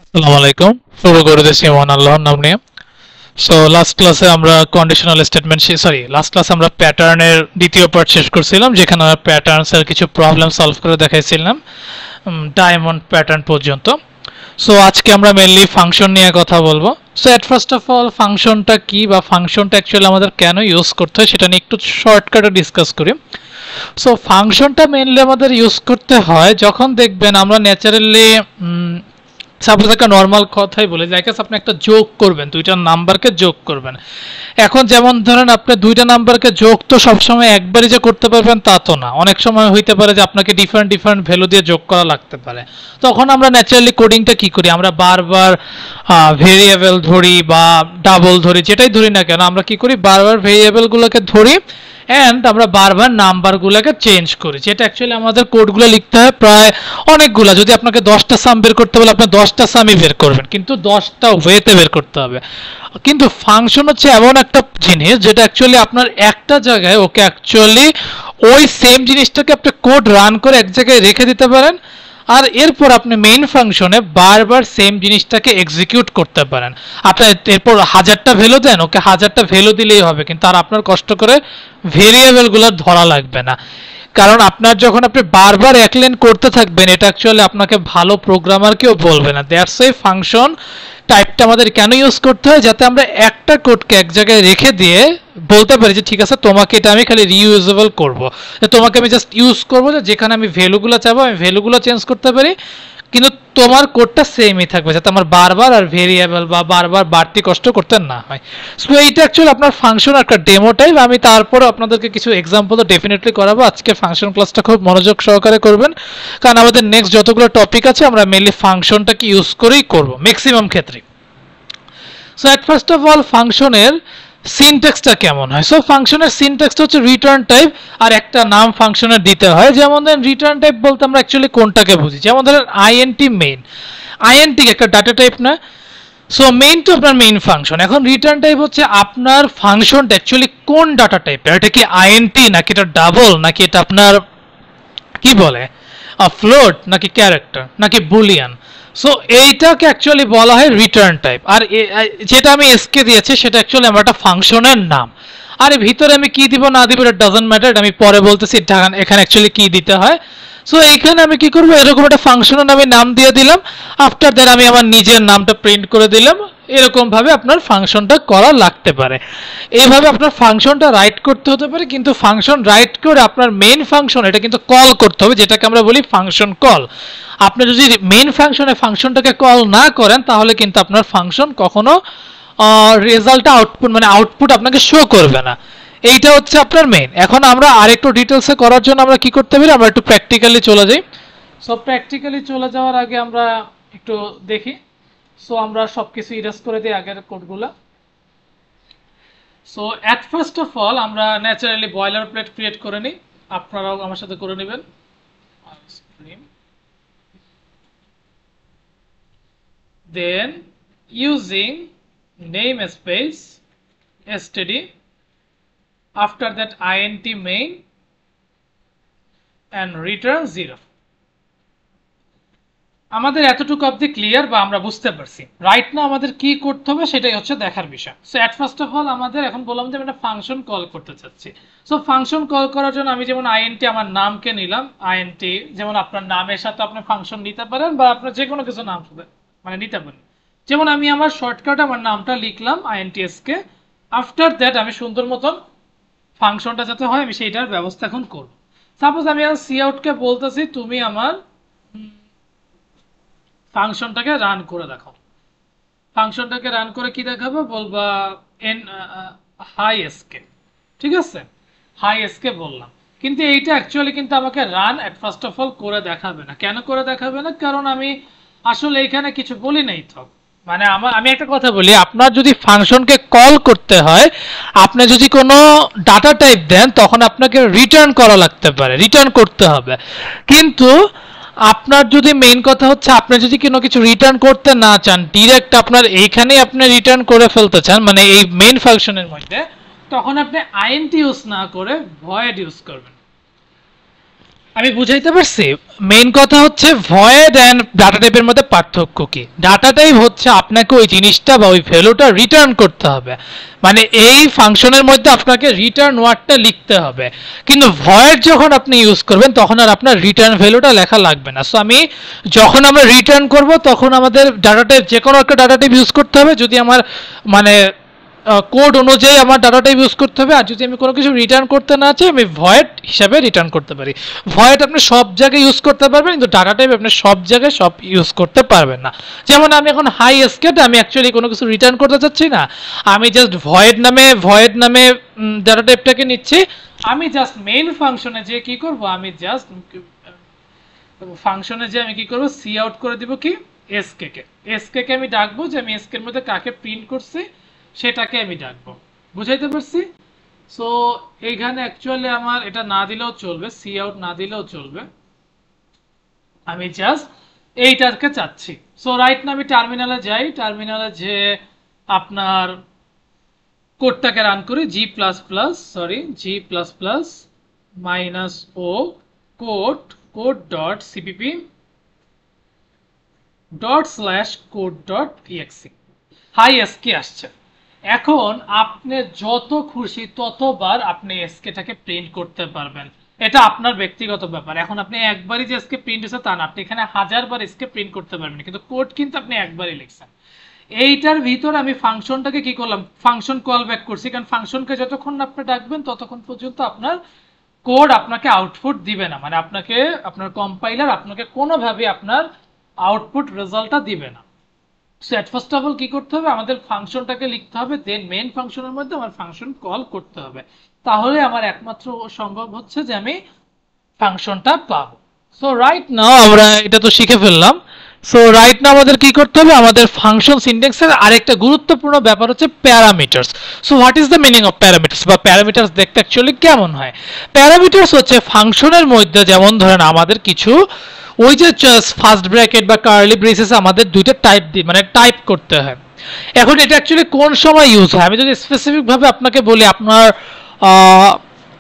আসসালামু আলাইকুম। শুরু করে দিয়েছি মহান আল্লাহর নাম নিয়ে। সো লাস্ট ক্লাসে আমরা কন্ডিশনাল স্টেটমেন্ট লাস্ট ক্লাসে আমরা প্যাটার্নের দ্বিতীয় পার্ট শেষ করছিলাম, যেখানে আমরা প্যাটার্নস এর কিছু প্রবলেম সলভ করে দেখাইছিলাম ডায়মন্ড প্যাটার্ন পর্যন্ত। সো আজকে আমরা মেইনলি ফাংশন নিয়ে কথা বলবো। So at first of all ফাংশনটা কি বা ফাংশনটা অ্যাকচুয়ালি আমাদের কেন ইউজ করতে হয় সেটা নিয়ে একটু শর্টকাটে ডিসকাস করি। সো ফাংশনটা মেইনলি আমাদের ইউজ করতে হয় যখন দেখবেন আমরা ন্যাচারালি সাপোজ একটা নর্মাল কথাই বলে লাইক আপনি একটা যোগ করবেন, দুইটা নাম্বারকে যোগ করবেন। এখন যেমন ধরেন আপনি দুইটা নাম্বারকে যোগ তো সবসময় একবারই যে করতে পারবেন তা তো না, অনেক সময় হইতে পারে যে আপনাকে ডিফারেন্ট ডিফারেন্ট ভ্যালু দিয়ে যোগ করা লাগতে পারে। তখন আমরা ন্যাচারালি কোডিংটা কি করি, আমরা বারবার ভেরিয়েবল ধরি বা ডাবল ধরি, যেটাই ধরি না কেন আমরা কি করি, বারবার ভেরিয়েবলগুলোকে ধরি অ্যান্ড আমরা বারবার নাম্বারগুলোকে চেঞ্জ করি, যেটা অ্যাকচুয়ালি আমাদের কোডগুলো লিখতে হয় প্রায় অনেকগুলা। যদি আপনাকে 10টা সাম বের করতে বলে আপনি 10টা সামই বের করবেন, কিন্তু 10টা ওয়েতে বের করতে হবে। কিন্তু ফাংশন হচ্ছে এমন একটা জিনিস যেটা অ্যাকচুয়ালি আপনার একটা জায়গায় ওকে অ্যাকচুয়ালি ওই সেম জিনিসটাকে আপনি কোড রান করে এক জায়গায় রেখে দিতে পারেন, আর এরপর আপনি মেইন ফাংশনে বারবার সেম জিনিসটাকে এক্সিকিউট করতে পারেন। আপনি এরপর 1000টা ভ্যালু দেন, ওকে 1000টা ভ্যালু দিলেই হবে, কিন্তু আর আপনার কষ্ট করে ভেরিয়েবলগুলো ধরা লাগবে না। কারণ আপনার যখন আপনি বারবার এক লাইন করতে থাকবেন, এটা অ্যাকচুয়ালি আপনাকে ভালো প্রোগ্রামার কেউ বলবে না। দ্যাটস ওয়াই ফাংশন টাইপটা আমাদের কেন ইউজ করতে হয়, যাতে আমরা একটা কোডকে এক জায়গায় রেখে দিয়ে বলতে পারি যে ঠিক আছে তোমাকে এটা আমি খালি রিইউজেবল করব, যে তোমাকে আমি জাস্ট ইউজ করব, যে যেখানে আমি ভ্যালুগুলো চাবো আমি ভ্যালুগুলো চেঞ্জ করতে পারি, কিন্তু তোমার কোডটা সেমই থাকবে, যাতে আমার বারবার আর ভেরিয়েবল বা বারবার বাড়তি কষ্ট করতে না হয়। সো এইটা অ্যাকচুয়ালি আপনার ফাংশন একটা ডেমো টাইপ। আমি তারপর আপনাদেরকে কিছু এক্সাম্পল তো ডেফিনেটলি করাবো। আজকে ফাংশন ক্লাসটা খুব মনোযোগ সহকারে করবেন, কারণ আমাদের নেক্সট যতগুলো টপিক আছে আমরা মেনলি ফাংশনটাকে ইউজ করেই করবো ম্যাক্সিমাম ক্ষেত্রে। So at first of all ফাংশনের সিনট্যাক্সটা কেমন হয়। সো ফাংশনের সিনট্যাক্সটা হচ্ছে রিটার্ন টাইপ আর একটা নাম ফাংশনের দিতে হয়। যেমন ধরেন রিটার্ন টাইপ বলতে আমরা অ্যাকচুয়ালি কোনটাকে বুঝি, যেমন ধরেন আইএনটি মেইন, আইএনটি একটা ডাটা টাইপ না। সো মেইন তো আপনার মেইন ফাংশন। এখন রিটার্ন টাইপ হচ্ছে আপনার ফাংশনটা অ্যাকচুয়ালি কোন ডাটা টাইপের, এটা কি আইএনটি নাকি এটা ডাবল নাকি এটা আপনার কি বলে ফ্লোট নাকি ক্যারেক্টার নাকি বুলিয়ান। সো এইটাকে অ্যাকচুয়ালি বলা হয় রিটার্ন টাইপ। আর যেটা আমি এসকে দিয়েছি সেটা অ্যাকচুয়ালি আমার একটা ফাংশনের নাম। আর ভিতরে আমি কি দিব না দিব এটা ডাজন্ট ম্যাটার, আমি পরে বলতেছি এখানে অ্যাকচুয়ালি কি দিতে হয়। সো এইখানে আমি কি করবো, এরকম একটা ফাংশনের আমি নাম দিয়ে দিলাম, আফটার দ্যাট আমি আমার নিজের নামটা প্রিন্ট করে দিলাম। এরকম ভাবে আপনার ফাংশনটা করা লাগতে পারে। এইভাবে আপনার ফাংশনটা রাইট করতে হতে পারে, কিন্তু ফাংশন রাইট করে আপনার মেইন ফাংশন এটা কিন্তু কল করতে হবে, যেটাকে আমরা বলি ফাংশন কল। আপনি যদি মেইন ফাংশনে ফাংশনটাকে কল না করেন তাহলে কিন্তু আপনার ফাংশন কখনো রেজাল্ট আউটপুট মানে আউটপুট আপনাকে শো করবে না। এইটা হচ্ছে আপনার মেইন। এখন আমরা আরেকটু ডিটেলসে করার জন্য আমরা কি করতে পারি, আমরা একটু প্র্যাকটিক্যালি চলে যাই। সো প্র্যাকটিক্যালি চলে যাওয়ার আগে আমরা একটু দেখি। সো আমরা সবকিছু ইরেজ করে দিই আগের কোডগুলো। So at first of all আমরা ন্যাচারালি বয়লার প্লেট ক্রিয়েট করে নিই, আপনারাও আমার সাথে করে নেবেন। Then using namespace std, after that int main and return 0. আমাদের এতটুকু অবধি ক্লিয়ার বা আমরা বুঝতে পারছি। রাইট না আমাদের কি করতে হবে সেটাই হচ্ছে দেখার বিষয়। So at first of all আমাদের এখন বললাম যে আমি একটা ফাংশন কল করতে চাচ্ছি। সো ফাংশন কল করার জন্য আমি যেমন আইএনটি আমার নামকে নিলাম, আইএনটি যেমন আপনার নামের সাথে আপনি ফাংশন নিতে পারেন বা আপনার যে কোনো কিছু নাম মানে নিতে পারেন। যেমন আমি আমার শর্টকাট আমার নামটা লিখলাম আইএনটিএস কে, আফটার দ্যাট আমি সুন্দর মতন ফাংশনটা যাতে হয় আমি সেইটার ব্যবস্থা এখন করব। সাপোজ আমি আর সি আউটকে বলতেছি তুমি আমার ফাংশনটাকে রান করে দেখাও। ফাংশনটাকে রান করে কি দেখাবো বলবা এন হাই এসকে, ঠিক আছে, হাই এসকে বললাম। কিন্তু এইটা অ্যাকচুয়ালি কিন্তু আমাকে run at first of all করে দেখাবে না। কেন করে দেখাবে না, কারণ আমি আসলে এখানে কিছু বলি নাই তো। মানে আমি একটা কথা বলি, আপনার যদি ফাংশনকে কল করতে হয়, আপনি যদি কোনো ডাটা টাইপ দেন তখন আপনাকে রিটার্ন করা লাগতে পারে, রিটার্ন করতে হবে। কিন্তু আপনার যদি মেইন কথা হচ্ছে আপনি যদি কোনো কিছু রিটার্ন করতে না চান, ডিরেক্ট আপনার এইখানেই আপনি রিটার্ন করে ফেলতে চান মানে এই মেইন ফাংশনের মধ্যে, তখন আপনি আইএনটি ইউজ না করে ভয়েড ইউজ করবেন। আমি বুঝাইতে পারছি। মেইন কথা হচ্ছে ভয়েড এন্ড ডাটা টাইপের মধ্যে পার্থক্য কি। ডাটা টাইপ হচ্ছে আপনাকে ওই জিনিসটা বা ওই ভ্যালুটা রিটার্ন করতে হবে, মানে এই ফাংশনের মধ্যে আপনাকে রিটার্ন ওয়ার্ডটা লিখতে হবে। কিন্তু ভয়েড যখন আপনি ইউজ করবেন তখন আর আপনার রিটার্ন ভ্যালুটা লেখা লাগবে না। সো আমি যখন আমরা রিটার্ন করব তখন আমাদের ডাটা টাইপ যে কোনো একটা ডাটা টাইপ ইউজ করতে হবে, যদি আমার মানে কোড অনুযায়ী আমার ডাটা টাইপ ইউজ করতে হবে। আর যদি আমি কোনো কিছু রিটার্ন করতে না চাই আমি ভয়েড হিসাবে রিটার্ন করতে পারি। ভয়েড আপনি সব জায়গায় ইউজ করতে পারবেন, কিন্তু ডাটা টাইপ আপনি সব জায়গায় সব ইউজ করতে পারবেন না। যেমন আমি এখন হাই স্কেট আমি অ্যাকচুয়ালি কোনো কিছু রিটার্ন করতে চাচ্ছি না, আমি জাস্ট ভয়েড নামে ডাটা টাইপটাকে নিচ্ছি। আমি জাস্ট মেইন ফাংশনে যে কি করব, আমি জাস্ট ফাংশনে যে আমি কি করব, সি আউট করে দিব কি এসকে কে। এসকে কে আমি ডাকবো যে আমি এসকে এর মধ্যে কাকে প্রিন্ট করছি সেটাকে আমি ডাকবো। বুঝাইতে পারছি? সো এইখানে অ্যাকচুয়ালি আমার এটা না দিলেও চলবে, সি আউট না দিলেও চলবে, আমি জাস্ট এইটাকে চাচ্ছি। সো রাইট না আমি টার্মিনালে যাই, টার্মিনালে যে আপনার কোডটাকে রান করি g++ minus o code dot CPP ./code.exe hi এসকে আসছে। এখন আপনি যত খুশি ততবার আপনি এসকেটাকে প্রিন্ট করতে পারবেন, এটা আপনার ব্যক্তিগত ব্যাপার। এখন আপনি একবারই যে এসকে প্রিন্ট হচ্ছে তা না, আপনি এখানে 1000 বার এসকে প্রিন্ট করতে পারবেন, কিন্তু কোড কিন্তু আপনি একবারই লিখছেন। এইটার ভিতর আমি ফাংশনটাকে কি করলাম, ফাংশন কল ব্যাক করছি, কারণ ফাংশনকে যতক্ষণ আপনি ডাকবেন ততক্ষণ পর্যন্ত আপনার কোড আপনাকে আউটপুট দিবে না, মানে আপনাকে আপনার কম্পাইলার আপনাকে কোনোভাবে আপনার আউটপুট রেজাল্টটা দিবে না। So at first of all কি করতে হবে, আমাদের ফাংশনটাকে লিখতে হবে, দেন মেইন ফাংশনের মধ্যে আমার ফাংশন কল করতে হবে, তাহলে আমার একমাত্র সম্ভব হচ্ছে যে আমি ফাংশনটা পাবো। সো রাইট নাও আমরা এটা তো শিখে ফেললাম। সো রাইট নাও আমাদের কি করতে হবে, আমাদের ফাংশন সিনট্যাক্সের আরেকটা গুরুত্বপূর্ণ ব্যাপার হচ্ছে parameters. So what is the meaning of parameters, বা প্যারামিটারস দেখতে অ্যাকচুয়ালি কেমন হয়। প্যারামিটারস হচ্ছে ফাংশনের মধ্যে, যেমন ধরেন আমাদের কিছু ওই যে ফার্স্ট ব্র্যাকেট বা কার্লি ব্রেসেস আমাদের দুইটা টাইপ মানে টাইপ করতে হয়। এখন এটা অ্যাকচুয়ালি কোন সময় ইউজ হয়, আমি যদি স্পেসিফিক ভাবে আপনাকে বলি, আপনার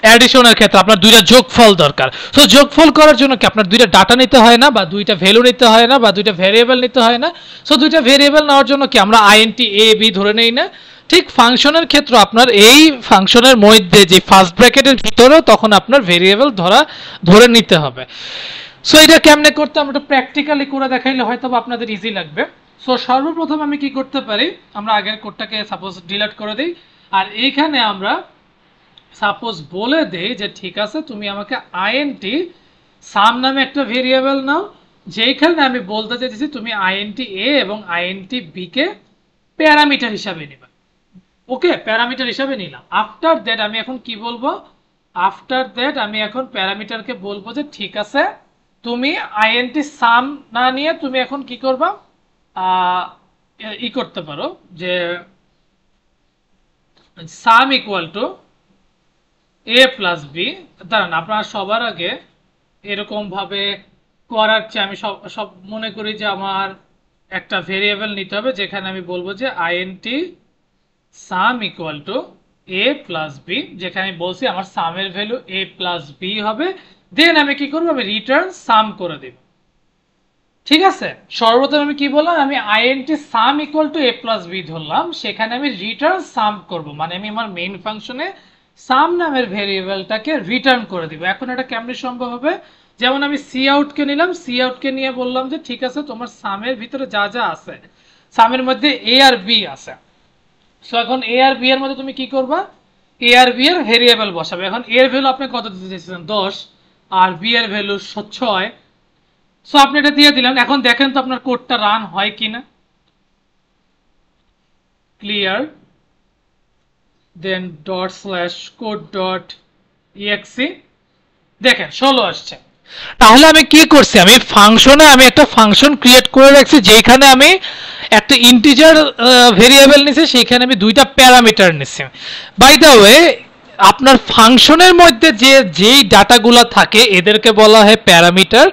অ্যাডিশনের ক্ষেত্রে আপনার দুইটা যোগফল দরকার। সো যোগফল করার জন্য কি আপনার দুইটা ডাটা নিতে হয় না, বা দুইটা ভ্যালু নিতে হয় না, বা দুইটা ভেরিয়েবল নিতে হয় না। সো দুইটা ভেরিয়েবল নেওয়ার জন্য কি আমরা আইএনটি এ বি ধরে নেই না। ঠিক ফাংশনের ক্ষেত্রে আপনার এই ফাংশনের মধ্যে যে ফার্স্ট ব্র্যাকেটের ভিতরেও তখন আপনার ভেরিয়েবল ধরে নিতে হবে। সো এটা কেমনে করতে আমরা একটু প্র্যাকটিক্যালি করে দেখাইলে হয়তো আপনাদের ইজি লাগবে। সো সর্বপ্রথম আমি কি করতে পারি, আমরা আগের কোডটাকে সাপোজ ডিলিট করে দিই, আর এইখানে আমরা সাপোজ বলে দেই যে ঠিক আছে তুমি আমাকে আইএনটি সাম নামে একটা ভেরিয়েবল নাও, যেইখানে আমি বলতে চাইছি তুমি আইএনটি এ এবং আইএনটি বি কে প্যারামিটার হিসাবে নেবে। ওকে, প্যারামিটার হিসাবে নিলাম। আফটার দ্যাট আমি এখন কি বলবো, আফটার দ্যাট আমি এখন প্যারামিটারকে বলবো যে ঠিক আছে তুমি আইএনটি সাম না নিয়ে তুমি এখন কি করবা, ই করতে পারো যে sum equal to A plus B. দাঁড়ান, আপনারা সবার আগে এরকম ভাবে করার চেয়ে আমি সব মনে করি যে আমার একটা ভেরিয়েবল নিতে হবে, যেখানে আমি বলবো যে INT sum equal to A plus B, যেখানে আমি বলছি আমার সামের ভ্যালু এ প্লাস বি হবে। দেন আমি কি করবো, আমি রিটার্ন সাম করে দেব। ঠিক আছে, সর্বপ্রথম আমি কি বললাম, আমি INT sum equal to A plus B ধরলাম, সেখানে আমি রিটার্ন সাম করব, মানে আমি আমার মেইন ফাংশনে সাম নামের ভেরিয়েবলটাকে রিটার্ন করে দিব। এখন এটা কেমনে সম্ভব হবে, যেমন আমি সি আউট কে নিলাম, সি আউট কে নিয়ে বললাম যে ঠিক আছে তোমার সামের ভিতরে যা যা আছে, সামের মধ্যে এ আর বি আছে। সো এখন এ আর বি এর মধ্যে তুমি কি করবা, এ আর বি এর ভেরিয়েবল বসাবে। এখন এর ভ্যালু আপনি কত দিতে চাইছেন, 10, আর বি এর ভ্যালু 6। সো আপনি এটা দিয়ে দিলেন। এখন দেখেন তো আপনার কোডটা রান হয় কিনা। ক্লিয়ার, দেন ./code.exe, দেখেন 16 আসছে। তাহলে আমি কি করছি, আমি ফাংশনে আমি একটা ফাংশন ক্রিয়েট করে রাখছি, যেখানে আমি একটা ইন্টিজার ভেরিয়েবল নিছি, সেখানে আমি দুইটা প্যারামিটার নিছি। বাই দ্য ওয়ে, আপনার ফাংশনের মধ্যে যেই ডাটাগুলো থাকে এদেরকে বলা হয় প্যারামিটার,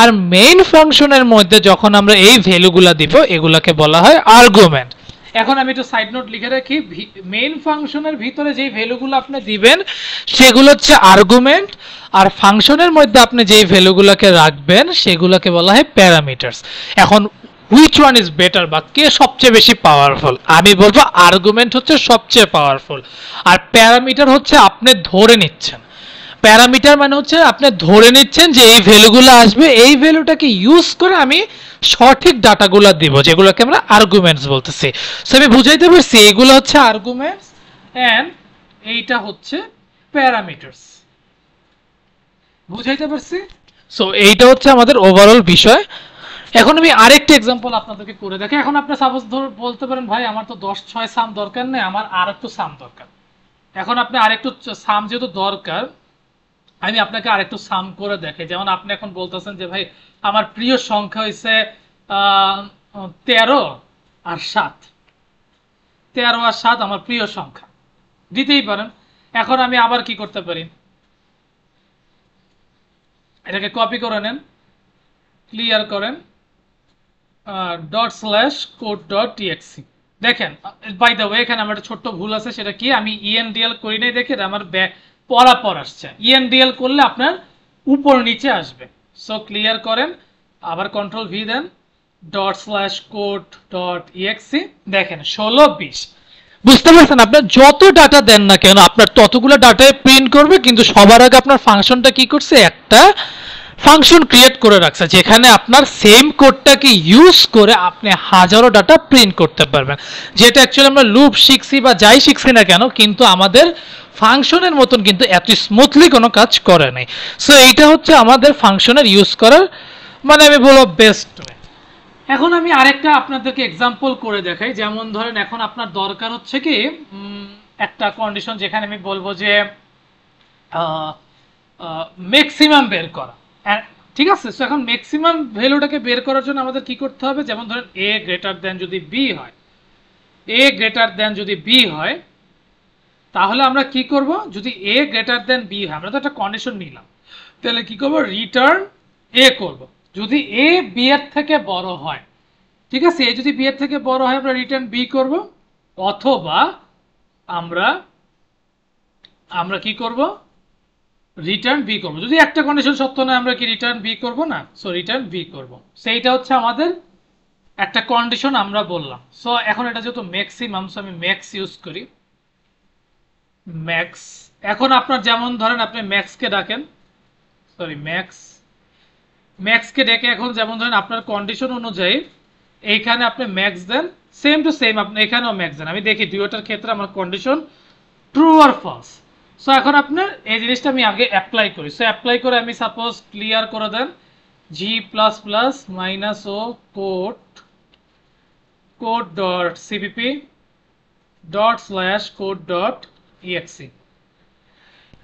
আর মেইন ফাংশনের মধ্যে যখন আমরা এই ভ্যালুগুলো দিব এগুলাকে বলা হয় আর্গুমেন্ট। এখন আমি একটু সাইড নোট লিখে রাখি, মেইন ফাংশনের ভিতরে যেই ভ্যালুগুলো আপনি দিবেন সেগুলো হচ্ছে আর্গুমেন্ট, আর ফাংশনের মধ্যে আপনি যেই ভ্যালুগুলোকে রাখবেন সেগুলোকে বলা হয় প্যারামিটারস। এখন হুইচ ওয়ান ইজ বেটার, বা কে সবচেয়ে বেশি পাওয়ারফুল? আমি বলবো আর্গুমেন্ট হচ্ছে সবচেয়ে পাওয়ারফুল, আর প্যারামিটার হচ্ছে আপনি ধরে নিচ্ছেন। প্যারামিটার মানে হচ্ছে আপনি ধরে নিচ্ছেন যে এই ভ্যালুগুলো আসবে, এই ভ্যালুটাকে ইউজ করে আমি সঠিক ডাটাগুলো দিব, যেগুলোকে আমরা আর্গুমেন্টস বলতেছি। সো আমি বুঝাইতে পারছি এগুলো হচ্ছে আর্গুমেন্টস এন্ড এইটা হচ্ছে প্যারামিটারস। বুঝাইতে পারছি? সো এইটা হচ্ছে আমাদের ওভারঅল বিষয়। এখন আমি আরেকটা এক্সাম্পল আপনাদেরকে করে দেখি। এখন আপনি সাপোজ বলতে পারেন ভাই আমার তো 10-6 সাম দরকার নেই, আমার আরেকটু সাম দরকার। এখন আপনি আরেকটু সাম যেহেতু দরকার, আমি আপনাকে আরেকটু সাম করে দেখাই। যেমন আপনি এখন বলতেছেন যে ভাই আমার প্রিয় সংখ্যা হইছে 13 আর 7। 13 আর 7 আমার প্রিয় সংখ্যা, দিতেই পারেন। এখন আমি আবার কি করতে পারি, এটাকে কপি করে নেন, ক্লিয়ার করেন, ./code.txt। দেখেন বাই দ্য ওয়ে এখানে আমার একটা ছোট্ট ভুল আছে, সেটা কি, আমি ENDL করি নাই দেখে আমার পরাপর আসছে। ENDL করলে আপনার উপর নিচে আসবে। সো ক্লিয়ার করেন, আবার কন্ট্রোল ভি দেন, ./code.exe, দেখেন 16-20। বুঝতে পারছেন? আপনার যত ডাটা দেন না কেন আপনার ততগুলো ডাটায় প্রিন্ট করবে, কিন্তু সবার আগে আপনার ফাংশনটা কি করছে, একটা ফাংশন ক্রিয়েট করে রাখছে যেখানে আপনার সেম কোডটাকে ইউজ করে আপনি হাজারো ডাটা প্রিন্ট করতে পারবেন। যেটা অ্যাকচুয়ালি আমরা লুপ শিখছি বা যাই শিখছি না কেন, কিন্তু আমাদের ফাংশনের মতন কিন্তু এত স্মুথলি কোনো কাজ করে নাই। সো এইটা হচ্ছে আমাদের ফাংশনের ইউজ করার, মানে আমি বলবো বেস্ট। এখন আমি আরেকটা আপনাদেরকে এক্সাম্পল করে দেখাই। যেমন ধরেন এখন আপনার দরকার হচ্ছে কি একটা কন্ডিশন যেখানে আমি বলবো যে ম্যাক্সিমাম বের করা, ঠিক আছে? সো এখন ম্যাক্সিমাম ভ্যালুটাকে বের করার জন্য আমাদের কি করতে হবে, যেমন ধরেন a গ্রেটার দেন যদি b হয়, a গ্রেটার দেন যদি b হয়, তাহলে আমরা কি করব, যদি a গ্রেটার দেন b হয়, আমরা তো একটা কন্ডিশন নিলাম, তাহলে কি করব, রিটার্ন a করব। যদি a b এর থেকে বড় হয়, ঠিক আছে, a যদি b এর থেকে বড় হয় আমরা রিটার্ন b করব, অথবা আমরা কি করব, রিটার্ন বি করব। যদি একটা কন্ডিশন সত্য নয় আমরা কি রিটার্ন বি করব না? সো রিটার্ন বি করব। সেইটা হচ্ছে আমাদের একটা কন্ডিশন আমরা বললাম। সো এখন এটা যেহেতু ম্যাক্সিমাম, সো আমি ম্যাক্স ইউজ করি, ম্যাক্স। এখন আপনার যেমন ধরেন আপনি ম্যাক্সকে ডাকেন, সরি ম্যাক্সকে ডেকে এখন যেমন ধরেন আপনার কন্ডিশন অনুযায়ী এইখানে আপনি ম্যাক্স দেন, সেম টু সেম আপনি এখানেও ম্যাক্স দেন। আমি দেখি দুইটার ক্ষেত্রে আমার কন্ডিশন ট্রু আর ফলস। সো এখন আপনার এই জিনিসটা আমি আগে অ্যাপ্লাই করি। সো অ্যাপ্লাই করে আমি সাপোজ ক্লিয়ার করে দেন g++ -o code.cpp./code.exe।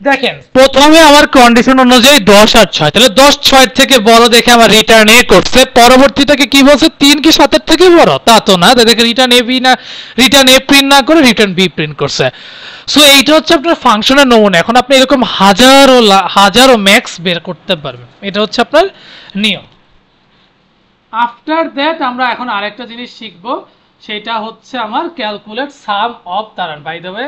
দেখেন প্রথমে আমার কন্ডিশন অনুযায়ী 10 আর 6, তাহলে 10 6 থেকে বড় দেখে আমার রিটার্ন এ করছে। পরবর্তীটাকে কি বলছে, 3 কি 7 এর থেকে বড়? তা তো না, দেখে রিটার্ন এ প্রিন্ট না করে রিটার্ন বি প্রিন্ট করছে। সো এইটা হচ্ছে আপনার ফাংশনের নমুনা। এখন আপনি এরকম হাজারো ম্যাক্স বের করতে পারবেন, এটা হচ্ছে আপনার নিয়ম। আফটার দ্যাট আমরা এখন আরেকটা জিনিস শিখব, সেটা হচ্ছে আমার ক্যালকুলেট সাম অফ তারান। বাই দ্য ওয়ে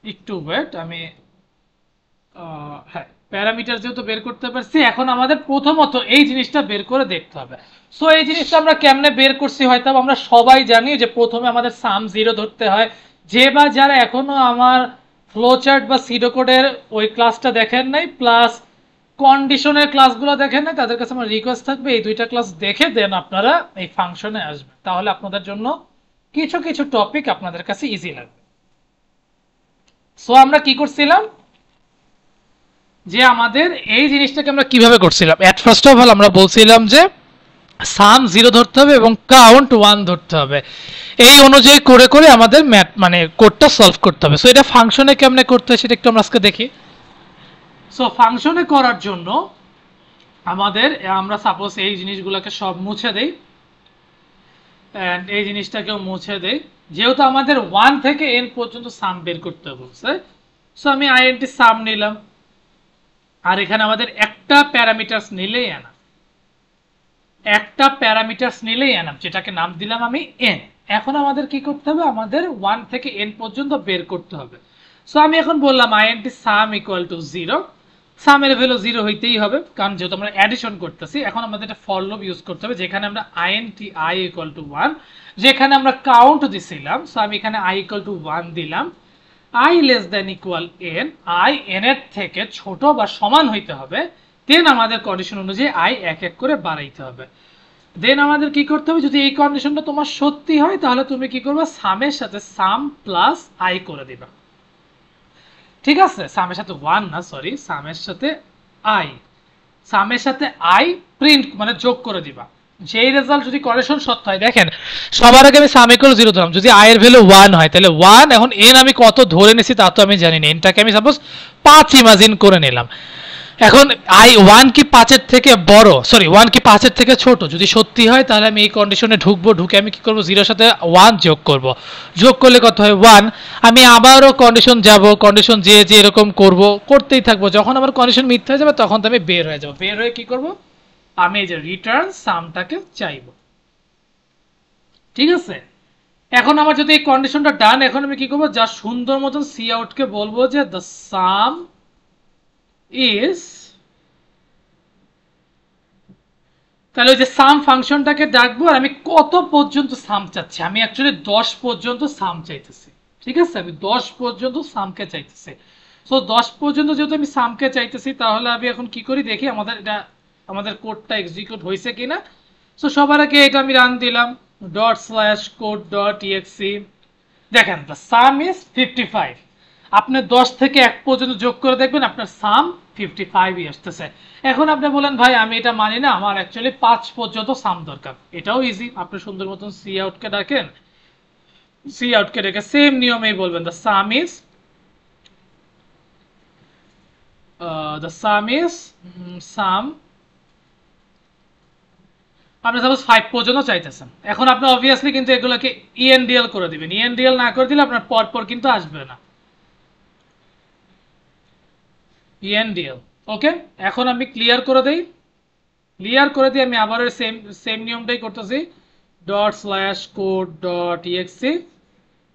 একটু ওয়েট, আমি হ্যাঁ প্যারামিটার যেহেতু বের করতে পারছি, এখন আমাদের প্রথমত এই জিনিসটা বের করে দেখতে হবে। সো এই জিনিসটা আমরা কেমনে বের করছি হয়তো আমরা সবাই জানি যে প্রথমে আমাদের সাম 0 ধরতে হয়। যে বা যারা এখনো আমার ফ্লোচার্ট বা সিডোকোডের ওই ক্লাসটা দেখেন নাই, প্লাস কন্ডিশনের ক্লাসগুলো দেখেন নাই, তাদের কাছে আমার রিকোয়েস্ট থাকবে এই দুইটা ক্লাস দেখে দেন আপনারা এই ফাংশনে আসবেন, তাহলে আপনাদের জন্য কিছু কিছু টপিক আপনাদের কাছে ইজি লাগবে। সো আমরা কি করছিলাম, যে আমাদের এই জিনিসটাকে আমরা কিভাবে করছিলাম, এট ফার্স্ট অফ অল আমরা বলছিলাম যে সাম 0 ধরতে হবে এবং কাউন্ট 1 ধরতে হবে। এই অনুযায়ী করে করে আমাদের ম্যাথ মানে কোডটা সলভ করতে হবে। সো এটা ফাংশনে কেমনে করতে হয় সেটা একটু আমরা আজকে দেখি। সো ফাংশনে করার জন্য আমরা সাপোজ এই জিনিসগুলোকে সব মুছে দেই, এন্ড এই জিনিসটাকেও মুছে দেই। যেহেতু আমাদের 1 থেকে n পর্যন্ত সাম বের করতে বলছে, সো আমি int সাম নিলাম, আর এখানে আমাদের একটা প্যারামিটারস নিলেই না, একটা প্যারামিটারস নিলেই এনাফ, যেটাকে নাম দিলাম আমি n। এখন আমাদের কি করতে হবে, আমাদের 1 থেকে n পর্যন্ত বের করতে হবে। সো আমি এখন বললাম int sum ইকুয়াল টু 0, সামের ভ্যালু 0 হইতেই হবে কারণ যেহেতু আমরা অ্যাডিশন করতেছি। এখন আমাদের একটা ফর লুপ ইউজ করতে হবে যেখানে আমরা int I ইকুয়াল টু 1, যেখানে আমরা কাউন্ট দিছিলাম, সো আমি এখানে I ইকুয়াল টু 1 দিলাম, I less than equal n, I n এর থেকে ছোট বা সমান হইতে হবে, দেন আমাদের কন্ডিশন অনুযায়ী I এক এক করে বাড়াইতে হবে। দেন আমাদের কি করতে হবে, যদি এই কন্ডিশনটা তোমার সত্যি হয় তাহলে তুমি কি করবে, সামের সাথে সাম প্লাস I করে দিবা, ঠিক আছে? সামের সাথে 1 না, সরি, সামের সাথে I প্রিন্ট মানে যোগ করে দিবা। যেই রেজাল্ট যদি কন্ডিশন সত্য হয়, দেখেন সবার আগে আমি সাম ইকুয়াল 0 ধরলাম, যদি I এর ভ্যালু 1 হয় তাহলে 1, এখন n আমি কত ধরে নিছি তা তো আমি জানি না, nটাকে আমি সাপোজ 5 ইমাজিন করে নিলাম। এখন I 1 কি 5 এর থেকে বড়, সরি 1 কি 5 এর থেকে ছোট, যদি সত্যি হয় তাহলে আমি এই কন্ডিশনে ঢুকবো, ঢুকে আমি কি করব, 0 এর সাথে 1 যোগ করব, যোগ করলে কত হয় 1। আমি আবারও কন্ডিশন যাব, কন্ডিশন যে এরকম করব, করতেই থাকবো, যখন আমার কন্ডিশন মিথ্যা হয়ে যাবে তখন তো আমি বের হয়ে যাব, বের হয়ে কি করব, আমি এই যে রিটার্ন সামটাকে চাইবো, ঠিক আছে? এখন আমার যদি এই কন্ডিশনটা ডান, এখন আমি কি করব, যা সুন্দর মতন সি আউট কে বলবো যে দ্য সাম ইজ, তাহলে ওই যে সাম ফাংশনটাকে ডাকবো আর আমি কত পর্যন্ত সাম চাচ্ছি, আমি অ্যাকচুয়ালি 10 পর্যন্ত সাম চাইতেছি, ঠিক আছে? আমি 10 পর্যন্ত সামকে চাইতেছি। সো 10 পর্যন্ত যেহেতু আমি সামকে চাইতেছি, তাহলে আমি এখন কি করি দেখি আমাদের কোডটা এক্সিকিউট হয়েছে কিনা। সো সবার আগে এটা আমি রান দিলাম ./code.exe, দেখেন দ্য সাম ইজ 55। আপনি 10 থেকে 1 পর্যন্ত যোগ করে দেখবেন আপনার সাম 55ই আসতেছে। এখন আপনি বলেন ভাই আমি এটা মানি না, আমার অ্যাকচুয়ালি 5 পর্যন্ত সাম দরকার, এটাও ইজি, আপনি সুন্দর মতন সি আউট কে ডাকেন, সি আউট কে ডেকে সেম নিয়মেই বলবেন দ্য সাম ইজ সাম, আপনি সাপোজ 5 পর্যন্ত চাইতেছেন। এখন আপনি অবভিয়াসলি কিন্তু এগুলোকে ENDL করে দিবেন, ENDL না করে দিলে আপনার পরপর কিন্তু আসবে না, ENDL, ওকে? এখন আমি ক্লিয়ার করে দেই, ক্লিয়ার করে দিয়ে আমি আবার সেম নিয়মটাই করতেছি ./code.exe,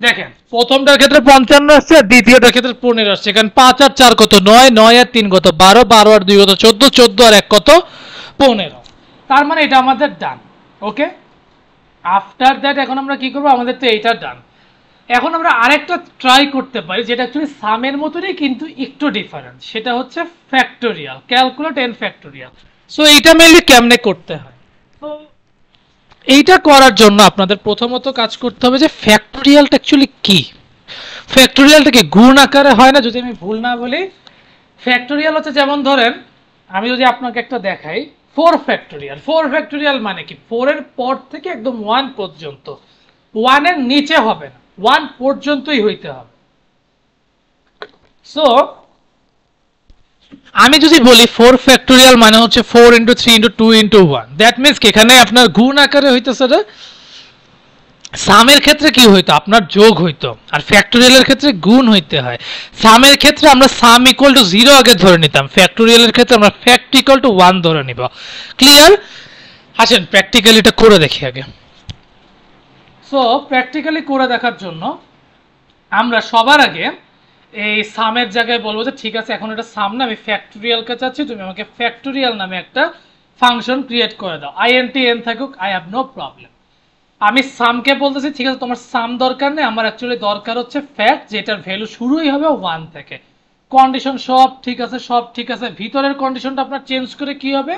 দেখেন প্রথমটার ক্ষেত্রে 55 আসছে, দ্বিতীয়টার ক্ষেত্রে 15 আসছে, কারণ 5 আর 4 কত 9, 9 আর 3 কত 12, 12 আর 2 কত 14, 14 আর 1 কত 15, তার মানে এটা আমাদের ডান, ওকে? আফটার দ্যাট এখন আমরা কি করব, আমাদের তো এইটা ডান। এখন আমরা আরেকটা ট্রাই করতে পারি যেটা অ্যাকচুয়ালি সামের মতনই কিন্তু একটু ডিফারেন্ট, সেটা হচ্ছে factorial, calculate n factorial. So এইটা মেইনলি কেমনে করতে হয়, তো এইটা করার জন্য আপনাদের প্রথমত কাজ করতে হবে যে ফ্যাক্টোরিয়ালটা অ্যাকচুয়ালি কি। ফ্যাক্টোরিয়ালটা কি গুণ আকারে হয় না, যদি আমি ভুল না বলি। ফ্যাক্টোরিয়াল হচ্ছে, যেমন ধরেন আমি যদি আপনাকে একটা দেখাই 4 ফ্যাক্টোরিয়াল, 4 ফ্যাক্টোরিয়াল মানে কি 4 এর পর থেকে একদম 1 পর্যন্ত, 1 এর নিচে হবে না, 1 পর্যন্তই হইতে হবে। সো আমি যদি বলি 4 ফ্যাক্টোরিয়াল মানে হচ্ছে 4 × 3 × 2 × 1, দ্যাট মিন্স এখানে আপনার গুণ আকারে হইতেছে না, সামের ক্ষেত্রে কি হইতো আপনার যোগ হইতো, আর ফ্যাক্টোরিয়ালের ক্ষেত্রে গুণ হইতে হয়। সামের ক্ষেত্রে আমরা সাম ইকুয়াল টু 0 আগে ধরে নিতাম, ফ্যাক্টোরিয়ালের ক্ষেত্রে আমরা ফ্যাক্ট ইকুয়াল টু 1 ধরে নিব। ক্লিয়ার? আসেন প্র্যাকটিক্যালি এটা করে দেখি আগে। সো প্র্যাকটিক্যালি করে দেখার জন্য আমরা সবার আগে এই সামের জায়গায় বলবো যে ঠিক আছে এখন এটা সাম না, আমি ফ্যাক্টোরিয়ালকে চাচ্ছি, তুমি আমাকে ফ্যাক্টোরিয়াল নামে একটা ফাংশন ক্রিয়েট করে দাও, int n থাকুক, আই হ্যাভ নো প্রবলেম। আমি সামকে বলতেছি ঠিক আছে তোমার সাম দরকার নেই, আমার অ্যাকচুয়ালি দরকার হচ্ছে ফ্যাক্ট, যেটার ভ্যালু শুরুই হবে 1 থেকে। কন্ডিশন সব ঠিক আছে, সব ঠিক আছে, ভিতরের কন্ডিশনটা আপনার চেঞ্জ করে কি হবে,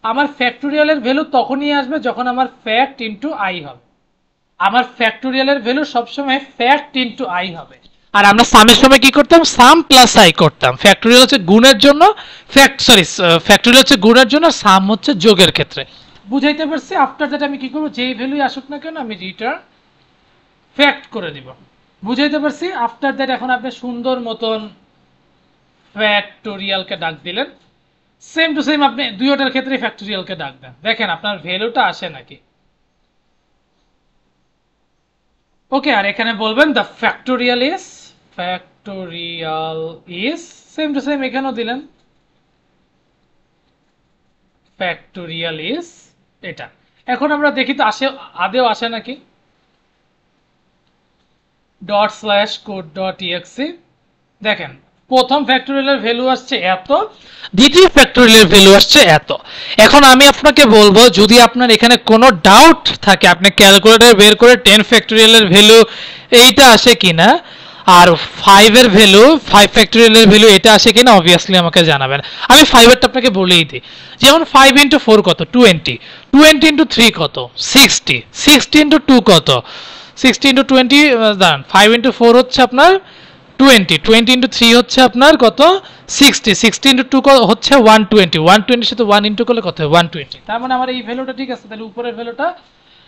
আমার ফ্যাক্টোরিয়ালের ভ্যালু তখনই আসবে যখন আমার ফ্যাক্ট ইনটু i হবে, আমার ফ্যাক্টোরিয়ালের ভ্যালু সবসময় ফ্যাক্ট ইনটু i হবে। আর আমরা সামের সময় কি করতাম, সাম প্লাস i করতাম। ফ্যাক্টোরিয়াল হচ্ছে গুণের জন্য, ফ্যাক্টোরিয়াল হচ্ছে গুণের জন্য, সাম হচ্ছে যোগের ক্ষেত্রে। বুঝাইতে পারছি? আফটার দ্যাট আমি কি করব, যেই ভ্যালুই আসুক না কেন আমি রিটার্ন ফ্যাক্ট করে দিব। বুঝাইতে পারছি? আফটার দ্যাট এখন আপনি সুন্দর মতন ফ্যাক্টোরিয়ালকে ডাক দিলেন, সেম টু সেম আপনি দুইটার ক্ষেত্রে ফ্যাক্টোরিয়ালকে ডাক দেন, দেখেন আপনার ভ্যালুটা আসে নাকি। ওকে, আর এখানে বলবেন the factorial is same to same এখানেও দিলেন ফ্যাক্টোরিয়াল ইজ এটা। এখন আমরা দেখি তো আসে আদেও আসে নাকি। ./code.exe দেখেন প্রথম ফ্যাক্টোরিয়ালের ভ্যালু আসছে এত, দ্বিতীয় ফ্যাক্টোরিয়ালের ভ্যালু আসছে এত। এখন আমি আপনাকে বলবো যদি আপনার এখানে কোনো ডাউট থাকে আপনি ক্যালকুলেটর বের করে 10 ফ্যাক্টোরিয়ালের ভ্যালু এইটা আসে কিনা আর 5 এর ভ্যালু 5 ফ্যাক্টোরিয়ালের ভ্যালু এটা আসে কিনা অবভিয়াসলি আমাকে জানাবেন। আমি 5 এরটা আপনাকে বলেই দিই, যেমন 5 ইনটু 4 কত 20, 20 ইনটু 3 কত 60, 60 ইনটু 2 কত 60 ইনটু 20 দাঁড়ান 5 ইনটু 4 হচ্ছে আপনার 20, 20 ইনটু 3 হচ্ছে আপনার কত 60, 60 ইনটু 2 হচ্ছে 120, 120 এর সাথে 1 ইনটু করলে কত হয় 120। তার মানে আমার এই ভ্যালুটা ঠিক আছে, তাহলে উপরের ভ্যালুটা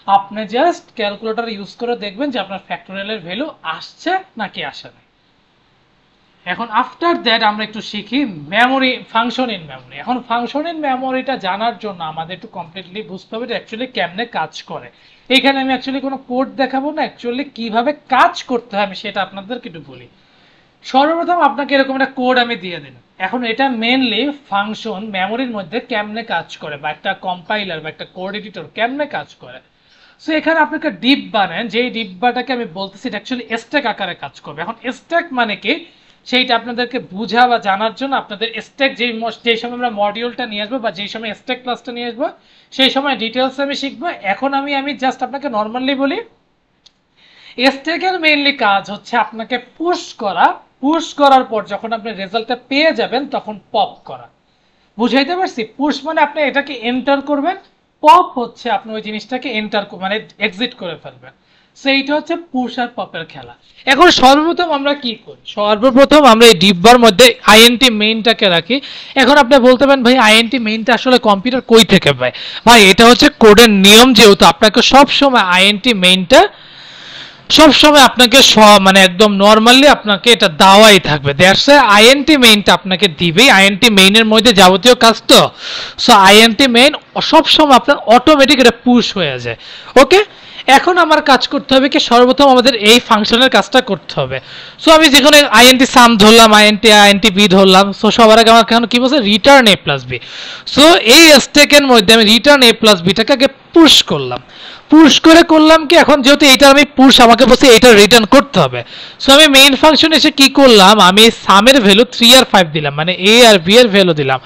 আপনি জাস্ট ক্যালকুলেটর ইউজ করে দেখবেন যে আপনার ফ্যাক্টোরিয়ালের ভ্যালু আসছে নাকি আসে না। এখন আফটার দ্যাট আমরা একটু শিখি মেমোরি, ফাংশন ইন মেমোরি। এখন ফাংশন ইন মেমোরিটা জানার জন্য আমাদের একটু কমপ্লিটলি বুঝতে হবে অ্যাকচুয়ালি কেমনে কাজ করে। এখানে আমি অ্যাকচুয়ালি কোনো কোড দেখাবো না, অ্যাকচুয়ালি কিভাবে কাজ করতে হয় আমি সেটা আপনাদেরকে একটু বলি। সর্বপ্রথম আপনাকে এরকম একটা কোড আমি দিয়ে দিলাম। এখন এটা মেইনলি ফাংশন মেমোরির মধ্যে কেমনে কাজ করে বা একটা কম্পাইলার বা একটা কোড এডিটর কেমনে কাজ করে। সো এখানে আপনাকে ডিপ বানান, যেই ডিব্বাটাকে আমি বলতেছি এটা অ্যাকচুয়ালি স্ট্যাক আকারে কাজ করবে। এখন স্ট্যাক মানে কি সেইটা আপনাদেরকে বুঝা বা জানার জন্য আপনাদের স্ট্যাক যেই সময় আমরা মডিউলটা নিয়ে আসবো বা যেই সময় স্ট্যাক ক্লাসটা নিয়ে আসবো সেই সময় ডিটেলস আমি শিখবো। এখন আমি জাস্ট আপনাকে নর্মালি বলি স্ট্যাকের মেইনলি কাজ হচ্ছে আপনাকে পুশ করা, পুশ করার পর যখন আপনি রেজাল্টটা পেয়ে যাবেন তখন পপ করা। বুঝাইতে পারছি? পুশ মানে আপনি এটাকে এন্টার করবেন, পপ হচ্ছে আপনি ওই জিনিসটাকে এন্টার মানে এক্সিট করে ফেলবেন। সো এইটা হচ্ছে পুশ আর পপের খেলা। এখন সর্বপ্রথম আমরা কি করি, সর্বপ্রথম আমরা এই ডিব্বার মধ্যে আইএনটি মেইনটাকে রাখি। এখন আপনি বলতে পারেন ভাই আইএনটি মেইনটা আসলে কম্পিউটার কই থেকে পায়? ভাই এটা হচ্ছে কোডের নিয়ম, যেহেতু আপনাকে সব সময় আইএনটি মেইনটা সব সময় আপনাকে মানে একদম নরমালি আপনাকে এটা দেওয়াই থাকবে। দ্যাটস আইএনটি মেইনটা আপনাকে দিবেই। আইএনটি মেইনের মধ্যে যাবতীয় কাজ তো, সো আইএনটি মেইন সব সময় আপনার অটোমেটিক এটা পুশ হয়ে যায়। ওকে, এখন আমার কাজ করতে হবে কি সর্বপ্রথম আমাদের এই ফাংশনের কাজটা করতে হবে। সো আমি যেখানে আইএনটি সাম ধরলাম, আইএনটি বি ধরলাম। সো সবার আগে আমার কেন কি বলছে রিটার্ন এ প্লাস বি। সো এই স্টেকের মধ্যে আমি রিটার্ন এ প্লাস বিটাকে আগে পুশ করলাম। পুশ করে করলাম কি এখন যেহেতু এটা আমি পুশ আমাকে বলছে এটা রিটার্ন করতে হবে। সো আমি মেইন ফাংশন এসে কি করলাম, আমি সামের ভ্যালু 3 আর 5 দিলাম, মানে এ আর বি এর ভ্যালু দিলাম।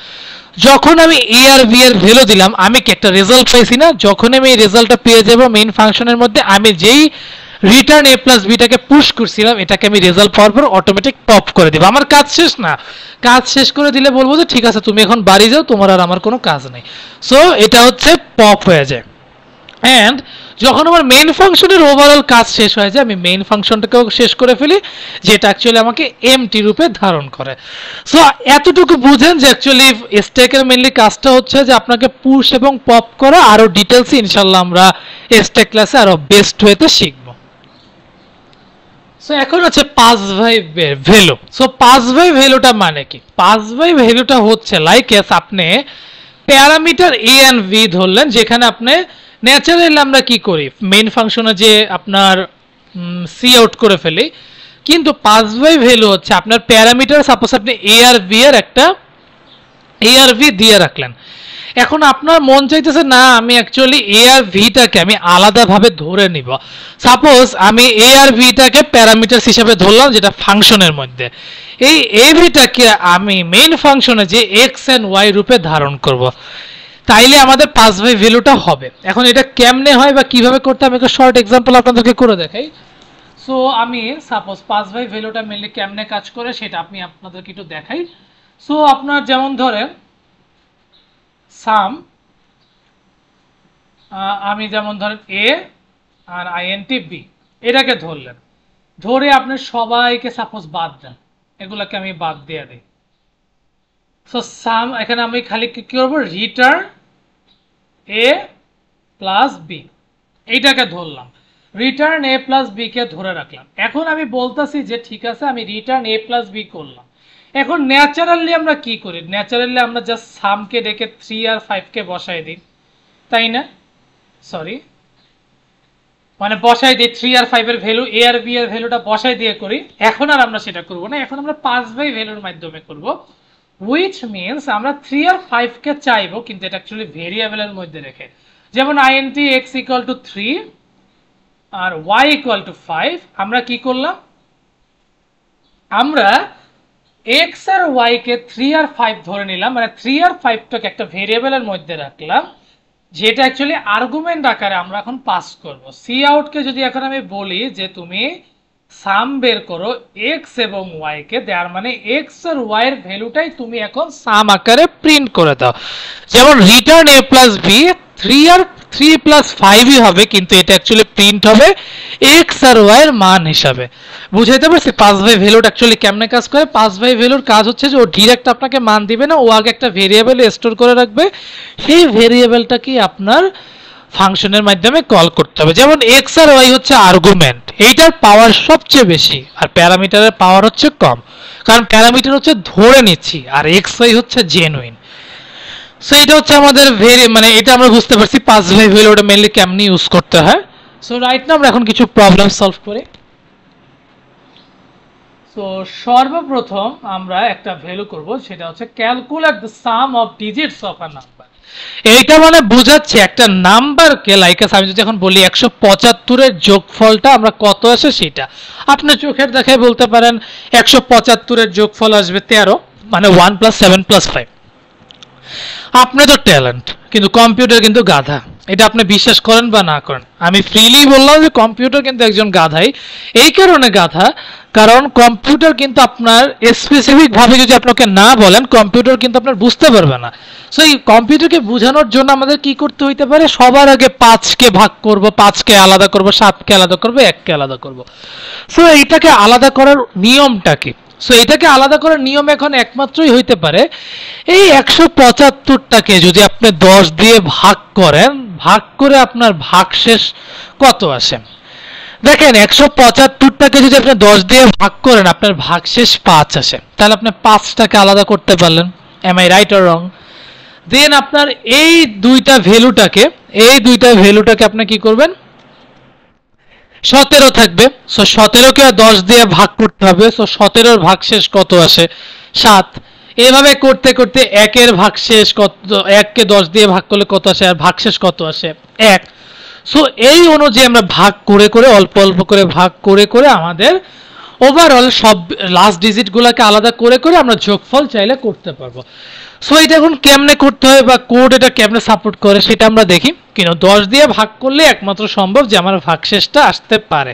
যখন আমি এ আর বি এর ভ্যালু দিলাম আমি কি একটা রেজাল্ট পাইছি না? যখন আমি এই রেজাল্টটা পেয়ে যাব মেইন ফাংশনের মধ্যে আমি যেই রিটার্ন এ প্লাস বিটাকে পুশ করছিলাম এটাকে আমি রেজাল্ট পাওয়ার পর অটোমেটিক পপ করে দেব। আমার কাজ শেষ না, কাজ শেষ করে দিলে বলবো যে ঠিক আছে তুমি এখন বাড়ি যাও, তোমার আর আমার কোনো কাজ নেই। সো এটা হচ্ছে পপ হয়ে যায়। অ্যান্ড যখন আমার মেইন ফাংশনের ওভারঅল কাজ শেষ হয়ে যায় আমি মেইন ফাংশনটাকেও শেষ করে ফেলি, যেটা অ্যাকচুয়ালি আমাকে এমটি রূপে ধারণ করে। সো এতটুকু বুঝেন যে অ্যাকচুয়ালি স্ট্যাকের মেইনলি কাজটা হচ্ছে যে আপনাকে পুশ এবং পপ করা। আরও ডিটেলসে ইনশাল্লাহ আমরা স্ট্যাক ক্লাসে আরও বেস্ট ওয়েতে শিখব। সো এখন হচ্ছে pass by value. So pass by ভ্যালুটা মানে কি? পাস বাই ভ্যালুটা হচ্ছে লাইক এস আপনি প্যারামিটার এ এন্ড ভি ধরলেন, যেখানে আপনি ন্যাচারালি আমরা কি করি মেইন ফাংশনে যে আপনার সি আউট করে ফেলি, কিন্তু পাস বাই ভ্যালু হচ্ছে আপনার প্যারামিটার সাপোজ আপনি এ আর ভি এর একটা এ আর ভি দিয়ে রাখলেন। এখন আপনার মন চাইতেছে না আমি অ্যাকচুয়ালি এ আর ভিটাকে আমি আলাদাভাবে ধরে নিব। সাপোজ আমি এ আর ভিটাকে প্যারামিটারস হিসেবে ধরলাম যেটা ফাংশনের মধ্যে, এই এ ভিটাকে আমি মেইন ফাংশনে যে এক্স এন্ড ওয়াই রূপে ধারণ করব, তাইলে আমাদের পাস বাই ভ্যালুটা হবে। এখন এটা কেমনে হয় বা কিভাবে করতে আমি একটা শর্ট এক্সাম্পল আপনাদেরকে করে দেখাই। সো আমি সাপোজ পাস বাই ভ্যালুটা মেনলি কেমনে কাজ করে সেটা আমি আপনাদেরকে একটু দেখাই। সো আপনার যেমন ধরেন সাম, আমি যেমন ধরেন এ আর আইএনটি বি এটাকে ধরলেন, ধরে আপনি সবাইকে সাপোজ বাদ দেন, এগুলাকে আমি বাদ দিয়ে দিই। সো সাম এখানে আমি খালি কি করবো রিটার্ন এ প্লাস বি এইটাকে ধরলাম, রিটার্ন এ প্লাস বি কে ধরে রাখলাম। এখন আমি বলতেছি যে ঠিক আছে আমি রিটার্ন এ প্লাস বি করলাম। এখন ন্যাচারালি আমরা কি করি, ন্যাচারালি আমরা জাস্ট সামকে ডেকে 3 আর 5 কে বসাই দিই, তাই না? সরি মানে বসাই দিই 3 আর 5 এর ভ্যালু এ আর বি এর ভ্যালুটা বসাই দিয়ে করি। এখন আর আমরা সেটা করব না, এখন আমরা পাস বাই ভ্যালুর মাধ্যমে করব, হুইচ মিন্স আমরা 3 আর 5 কে চাইবো কিন্তু এটা অ্যাকচুয়ালি ভেরিয়েবলের মধ্যে রেখে। যেমন int x ইকুয়াল টু 3 আর y ইকুয়াল টু 5, আমরা কি করলাম, আমরা x আর y কে 3 আর 5 ধরে নিলাম, মানে 3 আর 5 টাকে একটা ভেরিয়েবলের মধ্যে রাখলাম, যেটা অ্যাকচুয়ালি আর্গুমেন্ট আকারে আমরা এখন পাস করব। সি আউট কে যদি এখন আমি বলি যে তুমি সাম বের করো x এবং y কে, তার মানে x আর y এর ভ্যালুটাই তুমি এখন সাম আকারে প্রিন্ট করে দাও। যেমন রিটার্ন a প্লাস b, 3 আর 3 প্লাস 5ই হবে, কিন্তু এটা অ্যাকচুয়ালি প্রিন্ট হবে x আর y এর মান হিসাবে। বুঝাইতে পারছি পাস বাই ভ্যালুটা অ্যাকচুয়ালি কেমনে কাজ করে? পাস বাই ভ্যালুর কাজ হচ্ছে যে ও ডিরেক্ট আপনাকে মান দিবে না, ও আগে একটা ভেরিয়েবলে স্টোর করে রাখবে, সেই ভেরিয়েবলটা কি আপনার ফাংশনের মাধ্যমে কল করতে হবে। যেমন x আর y হচ্ছে আর্গুমেন্ট, এইটার পাওয়ার সবচেয়ে বেশি আর প্যারামিটারের পাওয়ার হচ্ছে কম, কারণ প্যারামিটার হচ্ছে ধরে নিচ্ছি আর x y হচ্ছে জেনুইন। সো এটা হচ্ছে আমাদের মানে এটা আমরা বুঝতে পারছি পাস বাই ভ্যালুটা মেইনলি কেমনে ইউজ করতে হয়। সো রাইট নাও আমরা এখন কিছু প্রবলেম সলভ করি। সো সর্বপ্রথম আমরা একটা ভ্যালু করব, সেটা হচ্ছে calculate the some of digits of a number. এইটা মানে বোঝাচ্ছে একটা নাম্বারকে, লাইক আমি যদি এখন বলি 175 এর যোগফলটা আমরা কত আসে সেটা, আপনি চোখের দেখায় বলতে পারেন 175 এর যোগফল আসবে 13, মানে 1 + 7 + 5। আপনি তো ট্যালেন্ট, কিন্তু কম্পিউটার কিন্তু গাধা। এটা আপনি বিশ্বাস করেন বা না করেন, আমি ফ্রিলি বললাম যে কম্পিউটার কিন্তু একজন গাধাই। এই কারণে গাধা, কারণ কম্পিউটার কিন্তু আপনার স্পেসিফিক ভাবে যদি আপনাকে না বলেন, কম্পিউটার কিন্তু আপনার বুঝতে পারবে না। সো এই কম্পিউটারকে বোঝানোর জন্য আমাদের কি করতে হইতে পারে, সবার আগে 5কে ভাগ করব, 5কে আলাদা করব, 7কে আলাদা করব, 1কে আলাদা করব। সো এইটাকে আলাদা করার নিয়মটা কি? সো এটাকে আলাদা করার নিয়ম এখন একমাত্রই হইতে পারে এই 175টাকে যদি আপনি 10 দিয়ে ভাগ করেন, ভাগ করে আপনার ভাগশেষ কত আসে। দেখেন 175টাকে যদি আপনি 10 দিয়ে ভাগ করেন, আপনার ভাগশেষ 5 আসে, তাহলে আপনি 5টাকে আলাদা করতে পারলেন। Am I right or wrong? Then আপনার এই দুইটা ভ্যালুটাকে আপনি কি করবেন, 17 থাকবে। সো 17কে 10 দিয়ে ভাগ করতে হবে। সো 17 এর ভাগশেষ কত আসে? 7। এভাবে করতে করতে 1 এর ভাগশেষ কত, 1 কে 10 দিয়ে ভাগ করলে কত আসে, আর ভাগশেষ কত আসে? 1। সো এই অনুযায়ী আমরা ভাগ করে করে, অল্প অল্প করে ভাগ করে করে আমাদের ওভারঅল সব লাস্ট ডিজিটগুলোকে আলাদা করে করে আমরা যোগফল চাইলে করতে পারবো। সো এটা এখন কেমনে করতে হয় বা কোড এটা কেমনে সাপোর্ট করে সেটা আমরা দেখি। কিন্তু 10 দিয়ে ভাগ করলে একমাত্র সম্ভব যে আমার ভাগশেষটা আসতে পারে,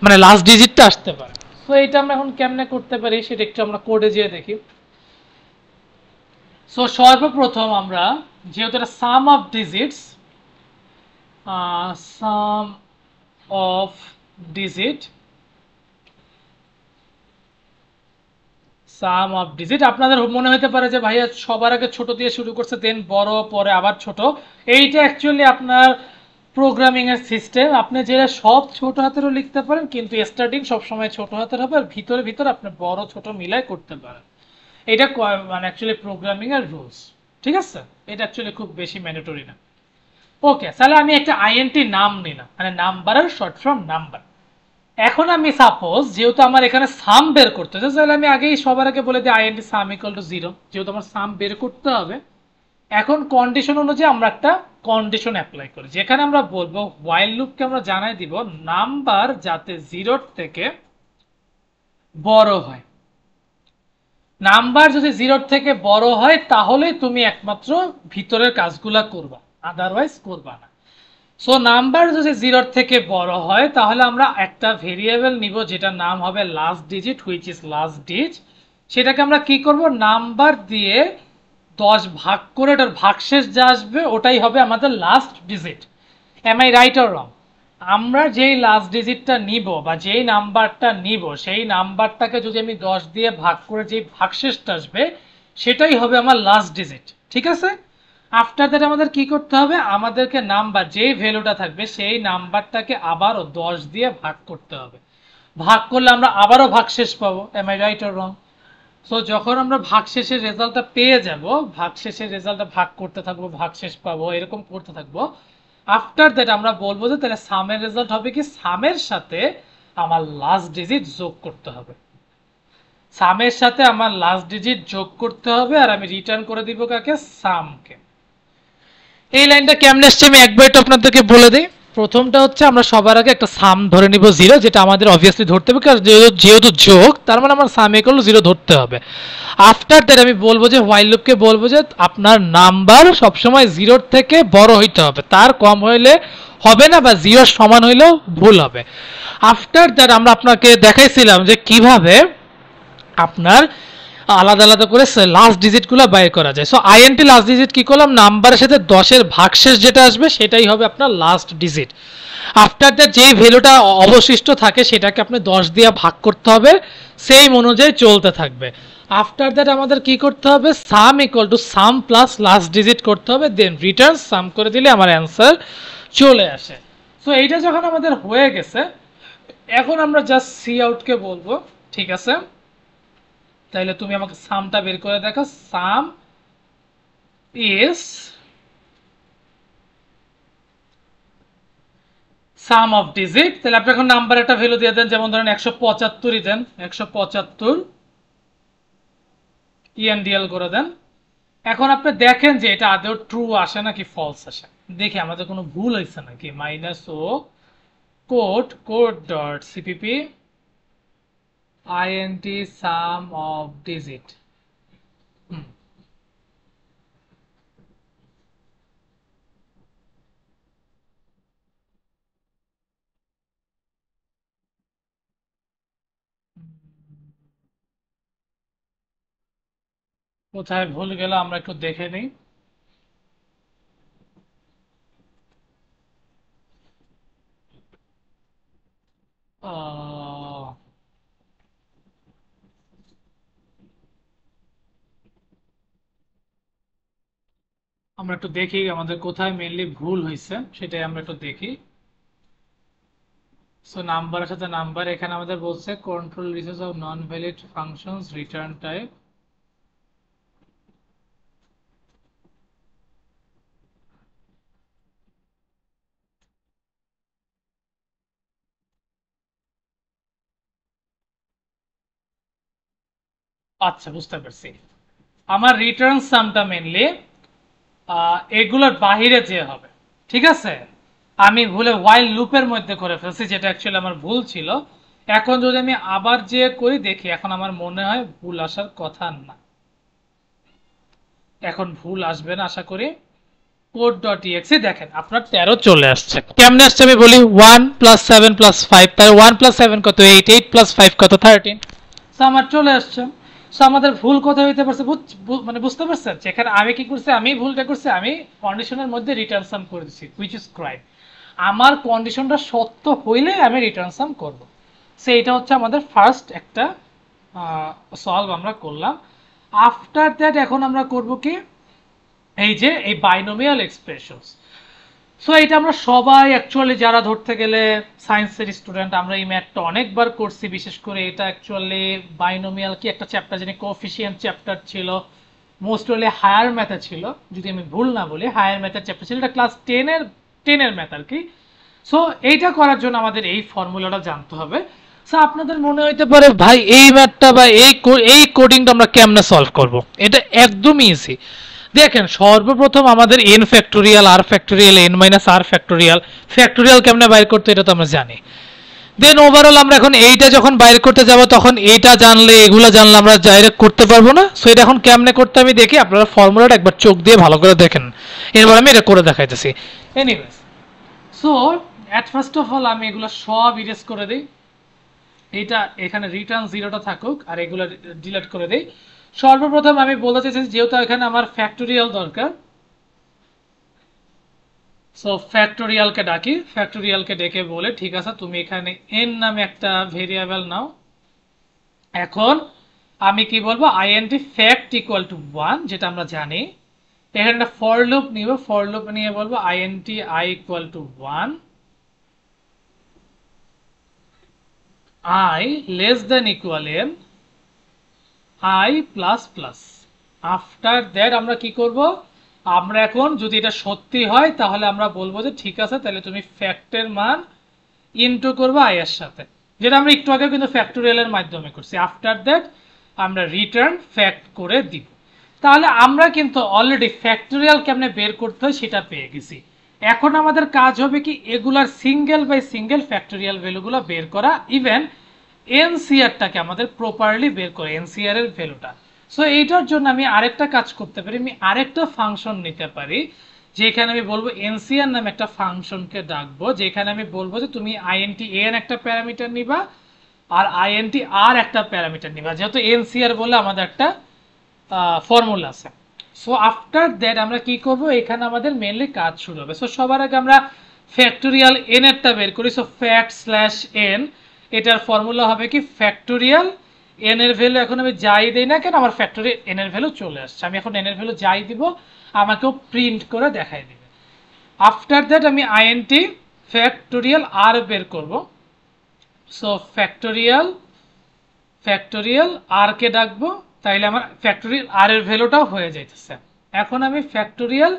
মানে লাস্ট ডিজিটটা আসতে পারে। সো এটা আমরা এখন কেমনে করতে পারি সেটা একটু আমরা কোডে যেয়ে দেখি। সো সর্বপ্রথম আমরা, যেহেতু এটা sum of digits, sum of digit, sum of digit, আপনাদের মনে হতে পারে যে ভাইয়া সবার আগে ছোট দিয়ে শুরু করছে, দেন বড়, পরে আবার ছোট। এইটা অ্যাকচুয়ালি আপনার প্রোগ্রামিং এর সিস্টেম। আপনি যেটা সব ছোট হাতেরও লিখতে পারেন, কিন্তু স্টার্টিং সবসময় ছোট হাতের হবে, আর ভিতরে ভিতরে আপনি বড় ছোট মিলাই করতে পারেন। এটা মানে অ্যাকচুয়ালি প্রোগ্রামিং এর রুলস, ঠিক আছে? এটা অ্যাকচুয়ালি খুব বেশি ম্যান্ডেটরি না। ওকে, তাহলে আমি একটা আইএনটি নাম নিলাম, মানে নাম্বারের শর্ট ফর্ম নাম্বার। এখন আমি সাপোজ, যেহেতু আমার এখানে সাম বের করতে হবে, তাহলে আমি আগেই সবার আগে বলে দিই আইএনটি সাম ইকুয়াল টু 0, যেহেতু আমার সাম বের করতে হবে। এখন কন্ডিশন অনুযায়ী আমরা একটা কন্ডিশন অ্যাপ্লাই করি, যেখানে আমরা বলবো হোয়াইল লুপকে আমরা জানাই দিব নাম্বার যাতে 0 থেকে বড় হয়। নাম্বার যদি 0 থেকে বড় হয় তাহলেই তুমি একমাত্র ভিতরের কাজগুলা করবা, আদারওয়াইজ করবা না। সো নাম্বার যদি 0 থেকে বড় হয় তাহলে আমরা একটা ভেরিয়েবল নিব যেটার নাম হবে last digit, which is last digit. সেটাকে আমরা কি করব, নাম্বার দিয়ে 10 ভাগ করে এটার ভাগশেষ যা আসবে ওটাই হবে আমাদের last digit. Am I right or wrong? আমরা যেই লাস্ট ডিজিটটা নিব বা যেই নাম্বারটা নিব, সেই নাম্বারটাকে যদি আমি 10 দিয়ে ভাগ করে যেই ভাগশেষটা আসবে সেটাই হবে আমার লাস্ট ডিজিট, ঠিক আছে? আফটার দ্যাট আমাদের কি করতে হবে, আমাদেরকে নাম্বার যেই ভ্যালুটা থাকবে সেই নাম্বারটাকে আবারও 10 দিয়ে ভাগ করতে হবে। ভাগ করলে আমরা আবারও ভাগশেষ পাবো। Am I right or wrong? So যখন আমরা ভাগশেষের রেজাল্টটা পেয়ে যাব, ভাগশেষের রেজাল্টটা ভাগ করতে থাকবো, ভাগশেষ পাবো, এরকম করতে থাকবো। আফটার দ্যাট আমরা বলবো যে তাহলে সামের রেজাল্ট হবে কি, সামের সাথে আমার লাস্ট ডিজিট যোগ করতে হবে। সামের সাথে আমার লাস্ট ডিজিট যোগ করতে হবে, আর আমি রিটার্ন করে দিব কাকে, সামকে। এই লাইনটা কেমনে আসছে আমি একবার একটু আপনাদেরকে বলে দিই। প্রথমটা হচ্ছে আমরা সবার আগে একটা সাম ধরে নিব 0, যেটা আমাদের অবভিয়াসলি ধরতে হবে, কারণ যেহেতু যোগ তার মানে আমার সাম ইকুয়াল 0 ধরতে হবে। আফটার দ্যাট আমি বলবো যে হোয়াইল লুপকে বলবো যে আপনার নাম্বার সবসময় 0 থেকে বড় হইতে হবে, তার কম হইলে হবে না, বা 0 সমান হইলেও ভুল হবে। আফটার দ্যাট আমরা আপনাকে দেখাইছিলাম যে কিভাবে আপনার আলাদা আলাদা করে লাস্ট ডিজিটগুলো বাইর করা যায়। সো আইএনটি লাস্ট ডিজিট কি করলাম, নাম্বারের সাথে 10-এর ভাগশেষ যেটা আসবে সেটাই হবে আপনার লাস্ট ডিজিট। আফটার দ্যাট যেই ভ্যালুটা অবশিষ্ট থাকে সেটাকে আপনি 10 দিয়ে ভাগ করতে হবে, সেই অনুযায়ী চলতে থাকবে। আফটার দ্যাট আমাদের কি করতে হবে, সাম equal to some plus last digit করতে হবে, দেন রিটার্ন সাম করে দিলে আমার অ্যান্সার চলে আসে। সো এইটা যখন আমাদের হয়ে গেছে, এখন আমরা জাস্ট সি আউটকে বলবো ঠিক আছে, তাইলে তুমি আমাকে সামটা বের করে দেখো। সাম ইজ সাম অফ ডিজিট। তাহলে আপনি এখন নাম্বার একটা ভ্যালু দিয়ে দেন, যেমন ধরেন 175ই দেন, 175 ইএনডিএল করে দেন। এখন আপনি দেখেন যে এটা আদৌ ট্রু আসে নাকি ফলস আসে, দেখি আমাদের কোনো ভুল হয়েছে নাকি। -o code code dot CPP int some of digit. কোথায় ভুল গেল আমরা একটু দেখে নিই। আমরা একটু দেখি আমাদের কোথায় মেইনলি ভুল হয়েছে, সেটাই আমরা একটু দেখি। সো নাম্বারের সাথে নাম্বার, এখানে আমাদের বলছে control resource of non valid functions return type. আচ্ছা বুঝতে পারছি, আমার রিটার্ন সামটা মেইনলি এগুলোর বাহিরে যে হবে, ঠিক আছে। আমি ভুলে ওয়াইল লুপের মধ্যে করে ফেলছি, যেটা অ্যাকচুয়ালি আমার ভুল ছিল। এখন যদি আমি আবার যে করি দেখি, এখন আমার মনে হয় ভুল আসার কথা না, এখন ভুল আসবে না আশা করি। কোড ডট ইএক্সি দেখেন আপনার 13 চলে আসছে। কেমনে আসছে আমি বলি, 1 + 7 + 5, তার 1 + 7 কত 8, 8 + 5 কত 13। সো আমার চলে আসছে। সো আমাদের ভুল কোথায় হইতে পারছে, মানে বুঝতে পারছেন, যেখানে আমি কি করছি, আমি ভুলটা করছি, আমি কন্ডিশনের মধ্যে রিটার্ন সাম করে দিছি, হুইচ ইজ ক্রাইম। আমার কন্ডিশনটা সত্য হইলে আমি রিটার্ন সাম করব। সো এটা হচ্ছে আমাদের ফার্স্ট একটা সলভ আমরা করলাম। আফটার দ্যাট এখন আমরা করব কি, এই যে এই বাইনোমিয়াল এক্সপ্রেশনস। সো এটা আমরা সবাই অ্যাকচুয়ালি যারা ধরতে গেলে সায়েন্সের স্টুডেন্ট, আমরা এই ম্যাথটা অনেকবার করছি। বিশেষ করে এটা অ্যাকচুয়ালি বাইনোমিয়াল কি একটা চ্যাপ্টার যিনি কোএফিসিয়েন্ট চ্যাপ্টার ছিল, মোস্ট হলে হায়ার ম্যাথে ছিল, যদি আমি ভুল না বলি হায়ার ম্যাথের চ্যাপ্টার ছিল, এটা ক্লাস 10-এর ম্যাথ আর কি। সো এইটা করার জন্য আমাদের এই ফর্মুলাটা জানতে হবে। সো আপনাদের মনে হইতে পারে ভাই এই ম্যাথটা বা এই কোডিংটা আমরা কেমনে সলভ করব, এটা একদমই ইজি। দেখেন সর্বপ্রথম আমাদের n factorial r factorial n minus r factorial factorial কেমনে বাইর করতে এটা তো আমরা জানি। দেন ওভারঅল আমরা এখন এইটা যখন বাইর করতে যাব তখন এইটা জানলে এগুলা জানলে আমরা ডাইরেক্ট করতে পারবো না। সো এটা এখন কেমনে করতে আমি দেখি, আপনারা ফর্মুলাটা একবার চোখ দিয়ে ভালো করে দেখেন, এরপর আমি এটা করে দেখাইতেছি। Anyways, so at first of all আমি এগুলো সব ইরেজ করে দিই, এইটা এখানে রিটার্ন 0টা থাকুক আর এগুলো ডিলিট করে দেই। সর্বপ্রথম আমি বলতে চাইছি, যেহেতু এখানে আমার ফ্যাক্টোরিয়াল দরকার, সো ফ্যাক্টোরিয়ালকে ডাকি, ফ্যাক্টোরিয়ালকে ডেকে বলে ঠিক আছে তুমি এখানে n নামে একটা ভেরিয়েবল নাও। এখন আমি কি বলবো, int fact equal to 1, যেটা আমরা জানি। এখানে একটা ফর লুপ নিব, ফর লুপ নিয়ে বলবো int I equal to 1, I less than equal n, I plus plus. After that আমরা কি করব, আমরা এখন যদি এটা সত্যি হয় তাহলে আমরা বলবো যে ঠিক আছে তাহলে তুমি ফ্যাক্টের মান ইনটু করবে i এর সাথে, যেটা আমরা একটু আগে কিন্তু ফ্যাক্টোরিয়ালের মাধ্যমে করছি। আফটার দ্যাট আমরা রিটার্ন ফ্যাক্ট করে দিব। তাহলে আমরা কিন্তু অলরেডি ফ্যাক্টোরিয়াল কেমনে বের করতে হয় সেটা পেয়ে গেছি। এখন আমাদের কাজ হবে কি এগুলার সিঙ্গেল বাই সিঙ্গেল ফ্যাক্টোরিয়াল ভ্যালুগুলো বের করা, ইভেন এনসিআরটাকে আমাদের প্রপারলি বের করে এনসিআর এর ভ্যালুটা। সো এইটার জন্য আমি আরেকটা কাজ করতে পারি, আমি আরেকটা ফাংশন নিতে পারি যেখানে আমি বলবো এনসিআর নামে একটা ফাংশনকে ডাকবো, যেখানে আমি বলবো যে তুমি আইএনটি এন একটা প্যারামিটার নিবা আর আইএনটি আর একটা প্যারামিটার নিবা, যেহেতু এনসিআর বলে আমাদের একটা ফর্মুলা আছে। সো আফটার দ্যাট আমরা কি করব, এখানে আমাদের মেইনলি কাজ শুরু হবে। সো সবার আগে আমরা ফ্যাক্টোরিয়াল এন এরটা বের করি। সো ফ্যাক্ট স্ল্যাশ এন, এটার ফর্মুলা হবে কি ফ্যাক্টোরিয়াল এন এর ভ্যালু, এখন আমি যাই দেই না কেন আমার ফ্যাক্টোরিয়াল এন এর ভ্যালু চলে আসছে। আমি এখন এন এর ভ্যালু যাই দিব আমাকেও প্রিন্ট করে দেখাই দিবে। আফটার দ্যাট আমি আইএনটি ফ্যাক্টোরিয়াল আর বের করব। সো ফ্যাক্টোরিয়াল আর কে ডাকবো, তাইলে আমার ফ্যাক্টোরিয়াল আর এর ভ্যালুটাও হয়ে যাইতেছে। এখন আমি ফ্যাক্টোরিয়াল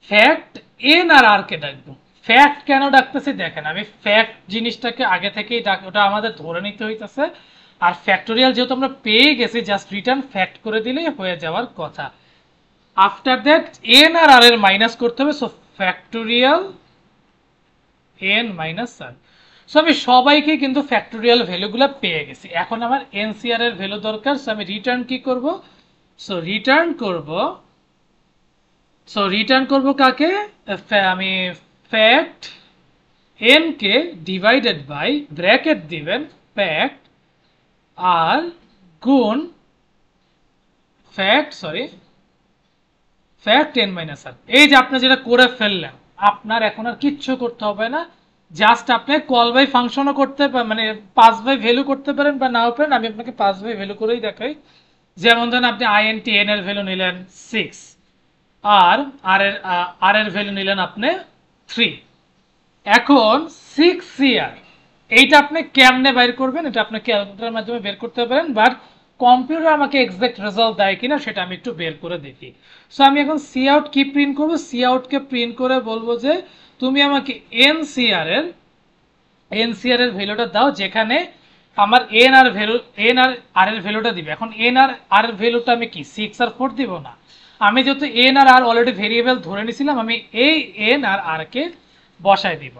ফ্যাক্ট এন আর আর কে ডাকবো। ফ্যাক্ট কেন ডাকতেছি দেখেন, আমি ফ্যাক্ট জিনিসটাকে আগে থেকেই ওটা আমাদের ধরে নিতে হইতেছে, আর ফ্যাক্টোরিয়াল যেহেতু আমরা পেয়ে গেছি জাস্ট রিটার্ন ফ্যাক্ট করে দিলেই হয়ে যাওয়ার কথা। আফটার দ্যাট এন আর আর এর মাইনাস করতে হবে। সো ফ্যাক্টোরিয়াল এন মাইনাস আর। সো আমি সবাইকে কিন্তু ফ্যাক্টোরিয়াল ভ্যালুগুলো পেয়ে গেছি, এখন আমার এনসিআর এর ভ্যালু দরকার। সো আমি রিটার্ন কি করব, রিটার্ন করব কাকে, আমি fact N K divided by bracket দিবেন ফ্যাক্ট আর গুণ ফ্যাক্ট এন মাইনাস আর। এই যে আপনি যেটা করে ফেললেন, আপনার এখন আর কিচ্ছু করতে হবে না, জাস্ট আপনি কল বাই ফাংশনও করতে পারেন, মানে পাস বাই ভ্যালু করতে পারেন বা নাও পারেন। আমি আপনাকে পাস বাই ভ্যালু করেই দেখাই। যেমন ধরেন আপনি আইএনটি এন এর ভ্যালু নিলেন 6 আর আর এর ভ্যালু নিলেন আপনি 3। এখন 6CR এইটা আপনি কেমনে বাইর করবেন, এটা আপনি ক্যালকুলেটরের মাধ্যমে বের করতে পারেন, বাট কম্পিউটার আমাকে এক্সাক্ট রেজাল্ট দেয় কিনা সেটা আমি একটু বের করে দেখি। সো আমি এখন সি আউট কি প্রিন্ট করবো, সি আউটকে প্রিন্ট করে বলবো যে তুমি আমাকে এনসিআর এর ভ্যালুটা দাও, যেখানে আমার এন আর আর এর ভ্যালুটা দিবে। এখন এন আর এর ভ্যালুটা আমি কি 6 আর 4 দিব না, আমি যেহেতু এন আর আর অলরেডি ভেরিয়েবল ধরে নিছিলাম, আমি এই এন আর কে বসাই দিব।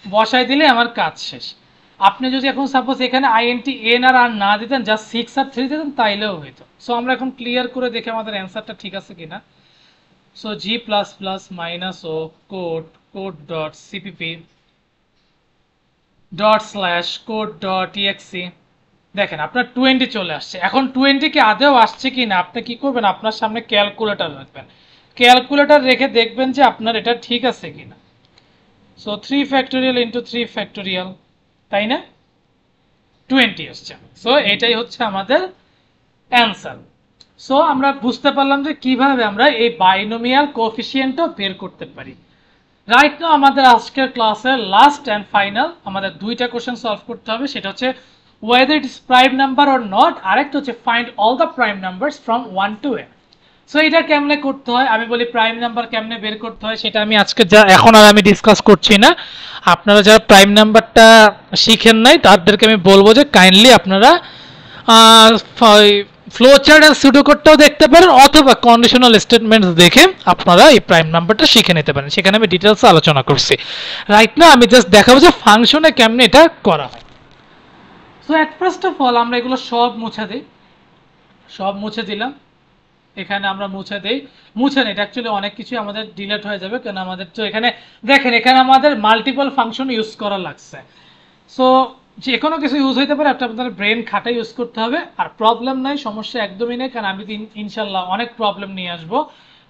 বসাই দিলে আমার কাজ শেষ। আপনি যদি এখন সাপোজ এখানে আইএনটি এন আর আর না দিতেন, জাস্ট 6 আর 3 দিতেন, তাইলেও হইতো। সো আমরা এখন ক্লিয়ার করে দেখে আমাদের অ্যান্সারটা ঠিক আছে কিনা। So g plus plus minus o code dot CPP dot slash code dot EXE, দেখেন আপনার 20 চলে আসছে। এখন 20 কি আদেও আসছে কি না, আপনি কি করবেন, আপনার সামনে ক্যালকুলেটর রাখবেন, ক্যালকুলেটর রেখে দেখবেন যে আপনার এটা ঠিক আছে কিনা। সো 3 ফ্যাক্টোরিয়াল ইন্টু 3 ফ্যাক্টোরিয়াল, তাই না, 20 আসছে। সো এটাই হচ্ছে আমাদের অ্যান্সার। সো আমরা বুঝতে পারলাম যে কিভাবে আমরা এই বাইনোমিয়াল কোএফিসিয়েন্টও বের করতে পারি। রাইট নাও আমাদের আজকের ক্লাসের লাস্ট অ্যান্ড ফাইনাল আমাদের দুইটা কোশ্চেন সলভ করতে হবে, সেটা হচ্ছে whether it is prime number or not, আরেকটা হচ্ছে find all the prime numbers from 1 to n। So এটা কেমনে করতে হয়, আমি বলি প্রাইম নাম্বার কেমনে বের করতে হয় সেটা আমি আজকে এখন আর আমি ডিসকাস করছি না। আপনারা যারা প্রাইম নাম্বারটা শিখেন নাই তাদেরকে আমি বলবো যে কাইন্ডলি আপনারা ফ্লো চার্ট আর সুডোকোডটাও দেখতে পারেন, অথবা কন্ডিশনাল স্টেটমেন্টস দেখে আপনারা এই প্রাইম নাম্বারটা শিখে নিতে পারেন, সেখানে আমি ডিটেলস আলোচনা করছি। রাইট না আমি জাস্ট দেখাবো যে ফাংশনে কেমনে এটা করা হয়। So at first of all আমরা এগুলো সব মুছে দিলাম। এখানে আমরা মুছে নেই, এটা অ্যাকচুয়ালি অনেক কিছু আমাদের ডিলিট হয়ে যাবে, কারণ আমাদের তো এখানে দেখেন এখানে আমাদের মাল্টিপল ফাংশন ইউজ করা লাগছে। সো যে কোনো কিছু ইউজ হইতে পারে, আপনাদের ব্রেন খাটা ইউজ করতে হবে, আর প্রবলেম নাই, সমস্যা একদমই নেই, কারণ আমি ইনশাল্লাহ অনেক প্রবলেম নিয়ে আসবো,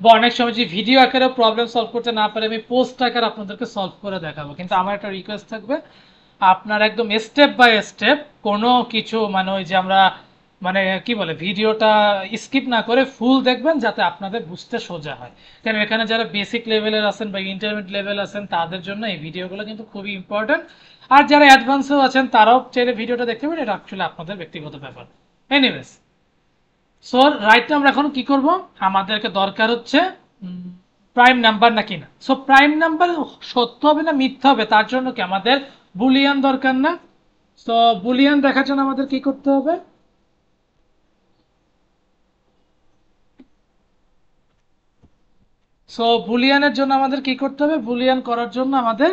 বা অনেক সময় যে ভিডিও আকারে প্রবলেম সলভ করতে না পারে আমি পোস্ট আকারে আপনাদেরকে সলভ করে দেখাবো। কিন্তু আমার একটা রিকোয়েস্ট থাকবে, আপনার একদম স্টেপ বাই স্টেপ কোনো কিছু মানে ওই যে আমরা মানে কি বলে ভিডিওটা স্কিপ না করে ফুল দেখবেন, যাতে আপনাদের বুঝতে সোজা হয়। কারণ এখানে যারা বেসিক লেভেলের আছেন বা ইন্টারমিডিয়েট লেভেল আছেন তাদের জন্য এই ভিডিওগুলো কিন্তু খুবই ইম্পর্টেন্ট, আর যারা অ্যাডভান্সও আছেন তারাও চাইলে ভিডিওটা দেখতে পারেন, এটা অ্যাকচুয়ালি আপনাদের ব্যক্তিগত ব্যাপার। এনিওয়েজ, সো রাইট আমরা এখন কি করব, আমাদেরকে দরকার হচ্ছে প্রাইম নাম্বার নাকি না। সো প্রাইম নাম্বার সত্য হবে না মিথ্যা হবে তার জন্য কি আমাদের বুলিয়ান দরকার না। সো বুলিয়ান দেখার জন্য আমাদের কি করতে হবে, সো বুলিয়ানের জন্য আমাদের কি করতে হবে, বুলিয়ান করার জন্য আমাদের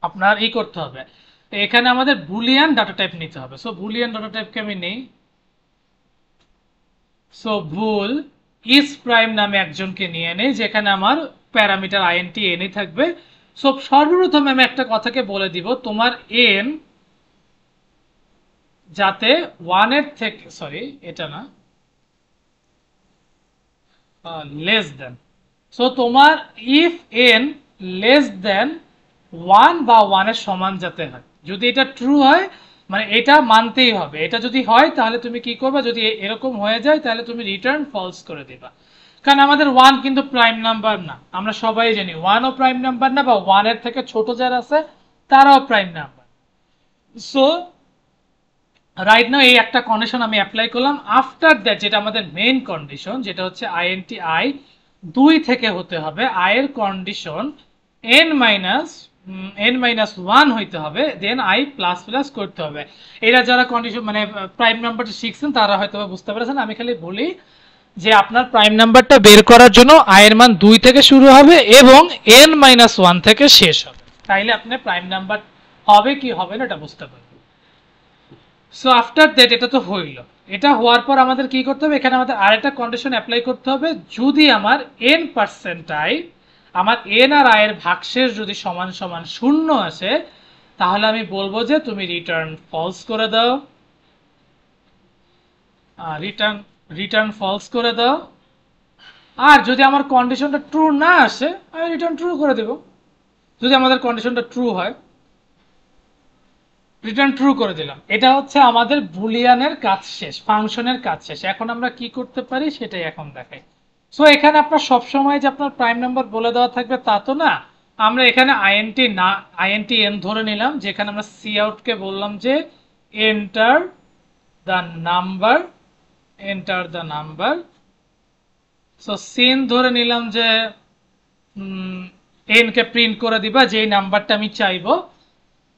আপনার করতে হবে, এখানে আমাদের বুলিয়ান ডাটা টাইপ নিতে হবে। সো বুলিয়ান ডাটা টাইপকে আমি নেই, সো বুল ইজ প্রাইম নামে একজনকে নিয়ে নেই, যেখানে আমার প্যারামিটার আইএনটি এনই থাকবে। সো সর্বপ্রথম আমি একটা কথাকে বলে দিব, তোমার এন যাতে 1 এর থেকে, সরি এটা না, লেস দেন, সো তোমার ইফ এন লেস দেন 1 বা 1 এর সমান যাতে হয়। যদি এটা ট্রু হয় মানে এটা মানতেই হবে, এটা যদি হয় তাহলে তুমি কি করবে, যদি এরকম হয়ে যায় তাহলে তুমি রিটার্ন ফলস করে দিবা। কারণ আমাদের 1 কিন্তু প্রাইম নাম্বার না, আমরা সবাই জানি 1 ও প্রাইম নাম্বার না, বা 1 এর থেকে ছোট যারা আছে তারাও prime number. So right now এই একটা কন্ডিশন আমি অ্যাপ্লাই করলাম। আফটার দ্যাট যেটা আমাদের মেইন কন্ডিশন, যেটা হচ্ছে আইএনটি আই 2 থেকে হতে হবে, আই এর কন্ডিশন n-1 হইতে হবে, দেন আই প্লাস প্লাস করতে হবে। এরা যারা কন্ডিশন মানে প্রাইম নাম্বারটা শিখছেন তারা হয়তো বুঝতে পেরেছেন। আমি খালি বলি যে আপনার প্রাইম নাম্বারটা বের করার জন্য আই এর মান 2 থেকে শুরু হবে এবং n-1 থেকে শেষ হবে, তাইলে আপনি প্রাইম নাম্বার হবে কি হবে না এটা বুঝতে পারবেন। সো আফটার দ্যাট এটা তো হইল, এটা হওয়ার পর আমাদের কি করতে হবে, এখানে আমাদের আরেকটা কন্ডিশন অ্যাপ্লাই করতে হবে। যদি আমার n% আমার n আর i এর ভাগশেষ যদি সমান সমান 0 আসে, তাহলে আমি বলবো যে তুমি রিটার্ন ফলস করে দাও, রিটার্ন ফলস করে দাও। আর যদি আমার কন্ডিশনটা ট্রু না আসে আমি রিটার্ন ট্রু করে দেব। যদি আমাদের কন্ডিশনটা ট্রু হয় রিটার্ন ট্রু করে দিলাম। এটা হচ্ছে আমাদের বুলিয়ানের কাজ শেষ, ফাংশনের কাজ শেষ। এখন আমরা কি করতে পারি সেটাই এখন দেখাই। সো এখানে আপনার সবসময় যে আপনার প্রাইম নাম্বার বলে দেওয়া থাকবে তা তো না, আমরা এখানে আইএনটি এন ধরে নিলাম, যেখানে আমরা সি আউটকে বললাম যে enter the number. So cin ধরে নিলাম যে এন কে প্রিন্ট করে দিবা যেই নাম্বারটা আমি চাইবো।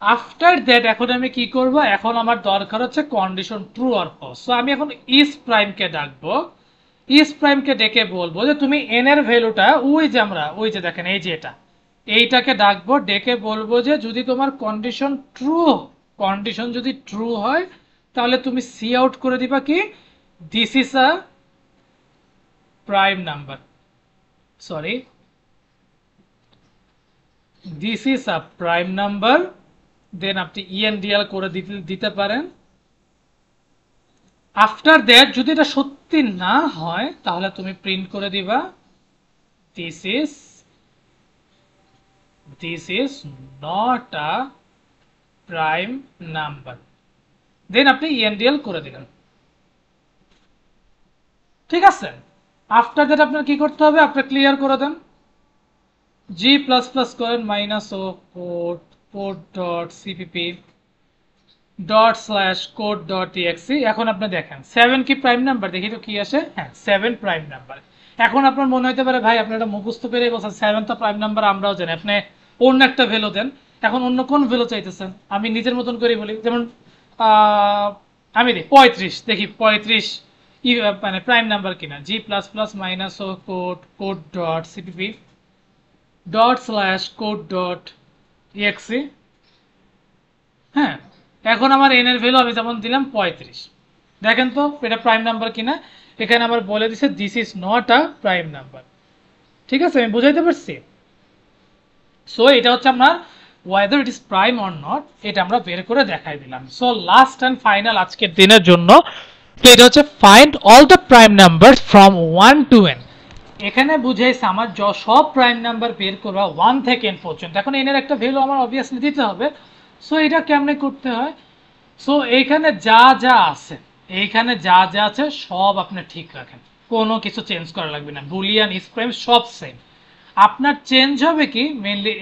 আফটার দ্যাট এখন আমি কি করব, এখন আমার দরকার হচ্ছে condition true or false. So আমি এখন ইজ প্রাইমকে ডাকবো, ইজ প্রাইমকে ডেকে বলবো যে তুমি এন এর ভ্যালুটা ওই যে দেখেন এই যে এইটাকে ডাকবো, ডেকে বলবো যে যদি তোমার কন্ডিশন যদি ট্রু হয় তাহলে তুমি সি আউট করে দিবা কি this is a prime number, sorry this is a prime number. Then আপনি ইএনডিএল করে দিতে পারেন। আফটার দ্যাট যদি এটা সত্যি না হয় তাহলে তুমি প্রিন্ট করে দিবা this is not a prime number, then আপনি ইএনডিএল করে দিলেন। ঠিক আছে, আফটার দ্যাট আপনার কি করতে হবে, আপনার ক্লিয়ার করে দেন, জি প্লাস প্লাস করেন -o code.cpp ./code.exe। এখন আপনি দেখেন 7 কি প্রাইম নাম্বার, দেখি তো কি আসে। হ্যাঁ 7 প্রাইম নাম্বার। এখন আপনার মনে হতে পারে ভাই আপনি এটা মুখস্থ পেরে বলছেন 7 তো প্রাইম নাম্বার, আমরাও জানি। আপনি অন্য একটা ভ্যালু দেন, এখন অন্য কোন ভ্যালু চাইতেছেন আমি নিজের মতন করে বলি। যেমন আমি দিই 35, দেখি 35 মানে প্রাইম নাম্বার কিনা। G plus plus -o code.cpp ./code.exe। হ্যাঁ এখন আমার এন এর ভ্যালু আমি যেমন দিলাম 35, দেখেন তো এটা প্রাইম নাম্বার কিনা। এখানে আমার বলে দিছে this is not a prime number. ঠিক আছে, আমি বুঝাইতে পারছি। সো এটা হচ্ছে আপনার whether it is prime or not, এটা আমরা বের করে দেখাই দিলাম। সো লাস্ট এন্ড ফাইনাল আজকের দিনের জন্য তো এটা হচ্ছে find all the prime numbers from 1 to n। এখানে বুঝাইছে আমার সব প্রাইম নাম্বার বের করবা 1 থেকে n পর্যন্ত। এখন n এর একটা ভ্যালু আমার অবভিয়াসলি দিতে হবে। সো এটা কেমনে করতে হয়, সো এইখানে যা আছে সব আপনি ঠিক রাখেন, কোনো কিছু চেঞ্জ করা লাগবে না। বুলিয়ান ইজ প্রাইম সব সেম। আপনার চেঞ্জ হবে কি মেইনলি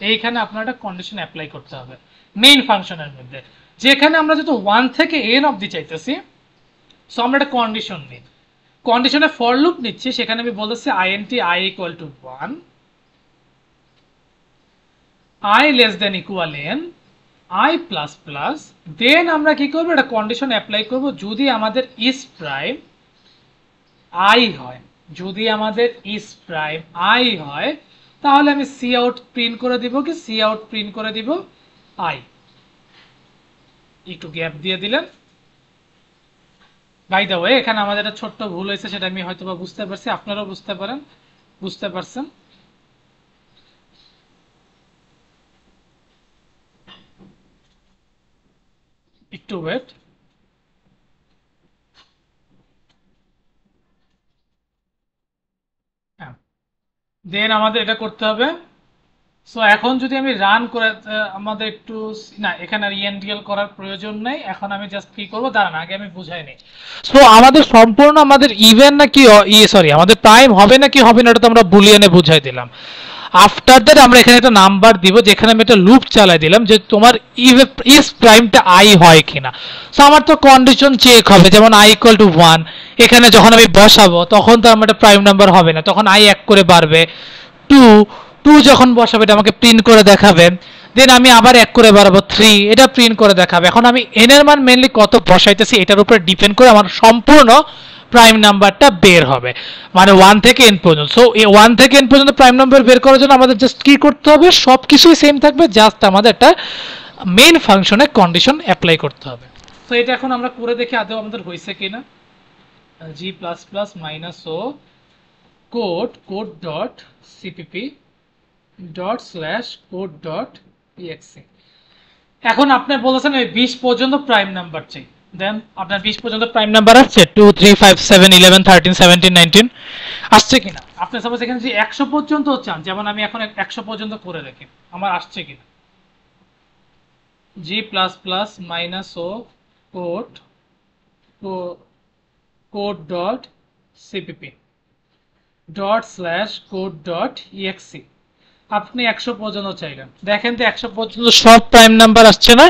এইখানে আপনার একটা কন্ডিশন অ্যাপ্লাই করতে হবে মেইন ফাংশনের মধ্যে, যেখানে আমরা যেহেতু 1 থেকে n অবধি চাইতেছি। সো আমরা একটা কন্ডিশন নিই, কন্ডিশনে ফর লুপ নিচ্ছি, সেখানে আমি বলতেছি int i equal to 1, i less than equal n, i plus plus, দেন আমরা কি করবো একটা কন্ডিশন অ্যাপ্লাই করব যদি আমাদের ইজ প্রাইম i হয়। যদি আমাদের ইজ প্রাইম আই হয় তাহলে আমি সি আউট প্রিন্ট করে দিব কি, সি আউট প্রিন্ট করে দিব আই। একটু গ্যাপ দিয়ে দিলেন। বাই দ্য ওয়ে এখানে আমাদের একটা ছোট্ট ভুল হয়েছে, সেটা আমি হয়তো বা বুঝতে পারছি, আপনারাও বুঝতে পারছেন। একটু ওয়েট। হ্যাঁ, দেন আমাদের এটা করতে হবে। সো এখন যদি আমি রান করে আমাদের একটু না, এখানে আর ইএনডিএল করার প্রয়োজন নেই। এখন আমি জাস্ট কি করব, দাঁড়ান আগে আমি বুঝাই নিই। সো আমাদের সম্পূর্ণ আমাদের ইভেন নাকি সরি আমাদের প্রাইম হবে নাকি হবে না, এটা তো আমরা বুলিয়ানে বুঝাই দিলাম। আফটার দ্যাট আমরা এখানে একটা নাম্বার দিব, যেখানে আমি একটা লুপ চালাই দিলাম যে তোমার ইজ প্রাইমটা আই হয় কিনা। সো আমার তো কন্ডিশন চেক হবে, যেমন আই ইকুয়াল টু 1, এখানে যখন আমি বসাবো তখন তো আমার একটা প্রাইম নাম্বার হবে না, তখন আই এক করে বাড়বে। 2 যখন বসাবে এটা আমাকে প্রিন্ট করে দেখাবে। দেন আমি আবার এক করে বাড়াবো 3, এটা প্রিন্ট করে দেখাবে। এখন আমি এন এর মান মেনলি কত বসাইতেছি এটার উপরে ডিপেন্ড করে আমার সম্পূর্ণ প্রাইম নাম্বারটা বের হবে, মানে 1 থেকে n পর্যন্ত। সো এই 1 থেকে n পর্যন্ত প্রাইম নাম্বার বের করার জন্য আমাদের জাস্ট কি করতে হবে, সব কিছুই সেম থাকবে, জাস্ট আমাদের একটা মেইন ফাংশনে কন্ডিশন অ্যাপ্লাই করতে হবে। তো এটা এখন আমরা করে দেখি আদৌ আমাদের হয়েছে কিনা। G plus plus minus o code dot CPP dot slash code dot EXE. এখন আপনি বলেছেন এই 20 পর্যন্ত প্রাইম নাম্বার চাই, দেন আপনার 20 পর্যন্ত প্রাইম নাম্বার আসছে 2 3 5 7 11 13 17 19 আসছে কিনা। আপনি সাপোজ এখানে যে 100 পর্যন্ত চান, যেমন আমি এখন 100 পর্যন্ত করে দেখি আমার আসছে কিনা। G plus plus minus o code dot CPP dot slash code dot EXE. আপনি 100 পর্যন্ত চাইলেন, দেখেন তো 100 পর্যন্ত সব প্রাইম নাম্বার আসছে না।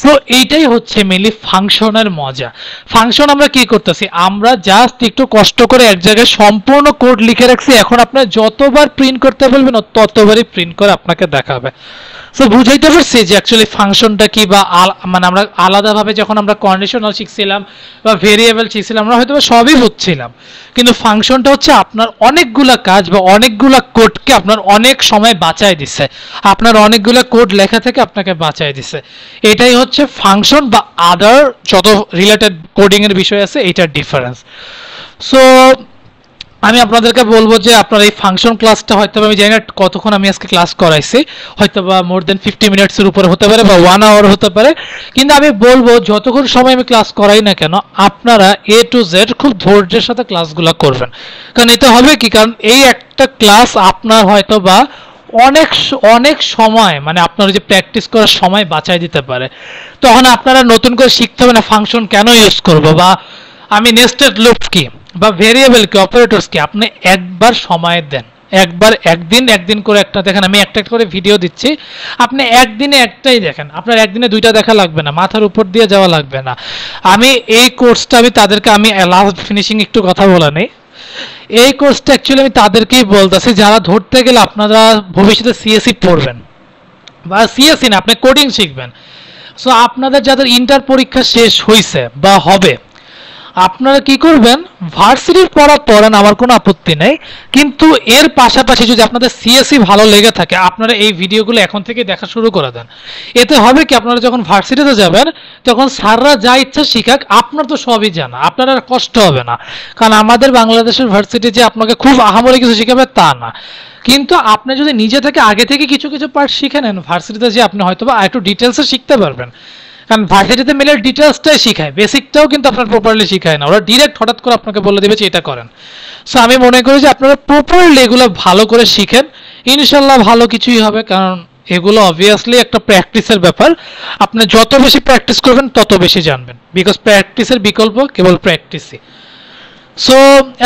তো এইটাই হচ্ছে মেনলি ফাংশনের মজা। ফাংশন আমরা কি করতেছি, আমরা জাস্ট একটু কষ্ট করে এক জায়গায় সম্পূর্ণ কোড লিখে রাখছি, এখন আপনার যতবার প্রিন্ট করতে বলবেন ততবারই প্রিন্ট করে আপনাকে দেখাবে। সো বুঝাইতে পারছি যে অ্যাকচুয়ালি ফাংশনটা কি, বা মানে আমরা আলাদাভাবে যখন আমরা কন্ডিশনাল শিখছিলাম বা ভেরিয়েবল শিখছিলাম আমরা হয়তো সবই বুঝছিলাম, কিন্তু ফাংশনটা হচ্ছে আপনার অনেকগুলা কাজ বা অনেকগুলা কোডকে আপনার অনেক সময় বাঁচায় দিছে, আপনার অনেকগুলা কোড লেখা থেকে আপনাকে বাঁচায় দিছে। এটাই হচ্ছে ফাংশন বা আদার যত রিলেটেড কোডিং এর বিষয় আছে, এইটার ডিফারেন্স। সো আমি আপনাদেরকে বলবো যে আপনার এই ফাংশন ক্লাসটা হয়তো আমি জানি না কতক্ষণ আমি আজকে ক্লাস করাইছি, হয়তো বা মোর দেন 50 মিনিটসের উপরে হতে পারে বা 1 আওয়ার হতে পারে, কিন্তু আমি বলবো যতক্ষণ সময় আমি ক্লাস করাই না কেন আপনারা এ টু জেড খুব ধৈর্যের সাথে ক্লাসগুলো করবেন। কারণ এতে হবে কি, কারণ এই একটা ক্লাস আপনার হয়তো বা অনেক অনেক সময়, মানে আপনার যে প্র্যাকটিস করার সময় বাঁচাই দিতে পারে। তখন আপনারা নতুন করে শিখতে হবে না ফাংশন কেন ইউজ করবো, বা আমি নেস্টেড লুপ কি বা ভেরিয়েবল কি অপারেটরস কি। আপনি একবার সময় দেন, একবার একদিন করে একটা দেখেন, আমি একটা করে ভিডিও দিচ্ছি, আপনি একদিনে একটাই দেখেন, আপনার একদিনে দুইটা দেখা লাগবে না, মাথার উপর দিয়ে যাওয়া লাগবে না। আমি এই কোর্সটা আমি তাদেরকে, আমি লাস্ট ফিনিশিং একটু কথা বলা নেই, এই কোর্সটা অ্যাকচুয়ালি আমি তাদেরকেই বলতেছি যারা ধরতে গেলে আপনারা ভবিষ্যতে সিএসসি পড়বেন বা সিএসসি না আপনি কোডিং শিখবেন। সো আপনাদের যাদের ইন্টার পরীক্ষা শেষ হয়েছে বা হবে, আপনারা কি করবেন, ভার্সিটির পড়া পড়েন, আমার কোনো আপত্তি নেই, কিন্তু এর পাশাপাশি যদি আপনাদের সিএসসি ভালো লেগে থাকে আপনারা এই ভিডিওগুলো এখন থেকে দেখা শুরু করে দেন। এতে হবে কি, আপনারা যখন ভার্সিটিতে যাবেন তখন স্যাররা যা ইচ্ছা শিখাক আপনার তো সবই জানা, আপনার আর কষ্ট হবে না। কারণ আমাদের বাংলাদেশের ভার্সিটি যে আপনাকে খুব আহামরি কিছু শিখাবে তা না, কিন্তু আপনি যদি নিজে থেকে আগে থেকে কিছু কিছু পার্ট শিখে নেন ভার্সিটিতে, যে আপনি হয়তো বা একটু ডিটেলসে শিখতে পারবেন। কারণ ভার্সিটিতে মেলে ডিটেলসটাই শিখায়, বেসিকটাও কিন্তু আপনার প্রপারলি শিখায় না, ওরা ডিরেক্ট হঠাৎ করে আপনাকে বলে দেবে যে এটা করেন। সো আমি মনে করি যে আপনারা প্রপারলি এগুলো ভালো করে শিখেন, ইনশাল্লাহ ভালো কিছুই হবে। কারণ এগুলো অবভিয়াসলি একটা প্র্যাকটিসের ব্যাপার, আপনি যত বেশি প্র্যাকটিস করবেন তত বেশি জানবেন, বিকজ প্র্যাকটিসের বিকল্প কেবল প্র্যাকটিসই। সো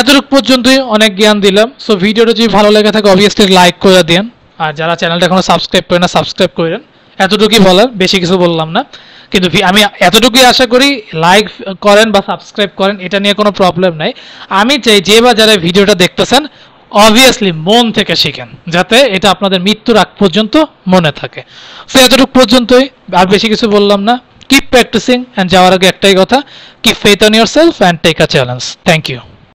এতটুকু পর্যন্তই, অনেক জ্ঞান দিলাম। সো ভিডিওটা যদি ভালো লেগে থাকে অবভিয়াসলি লাইক করে দিন, আর যারা চ্যানেলটা এখনো সাবস্ক্রাইব করেন না সাবস্ক্রাইব করেন। এতটুকুই বলার, বেশি কিছু বললাম না, কিন্তু আমি এতটুকুই আশা করি লাইক করেন বা সাবস্ক্রাইব করেন, এটা নিয়ে কোনো প্রবলেম নাই। আমি চাই যে বা যারা ভিডিওটা দেখতেছেন অবভিয়াসলি মন থেকে শিখেন, যাতে এটা আপনাদের মৃত্যুর আগ পর্যন্ত মনে থাকে। সো এতটুকু পর্যন্তই, আর বেশি কিছু বললাম না। কিপ প্র্যাকটিসিং, অ্যান্ড যাওয়ার আগে একটাই কথা, keep faith on yourself and take a challenge. Thank you.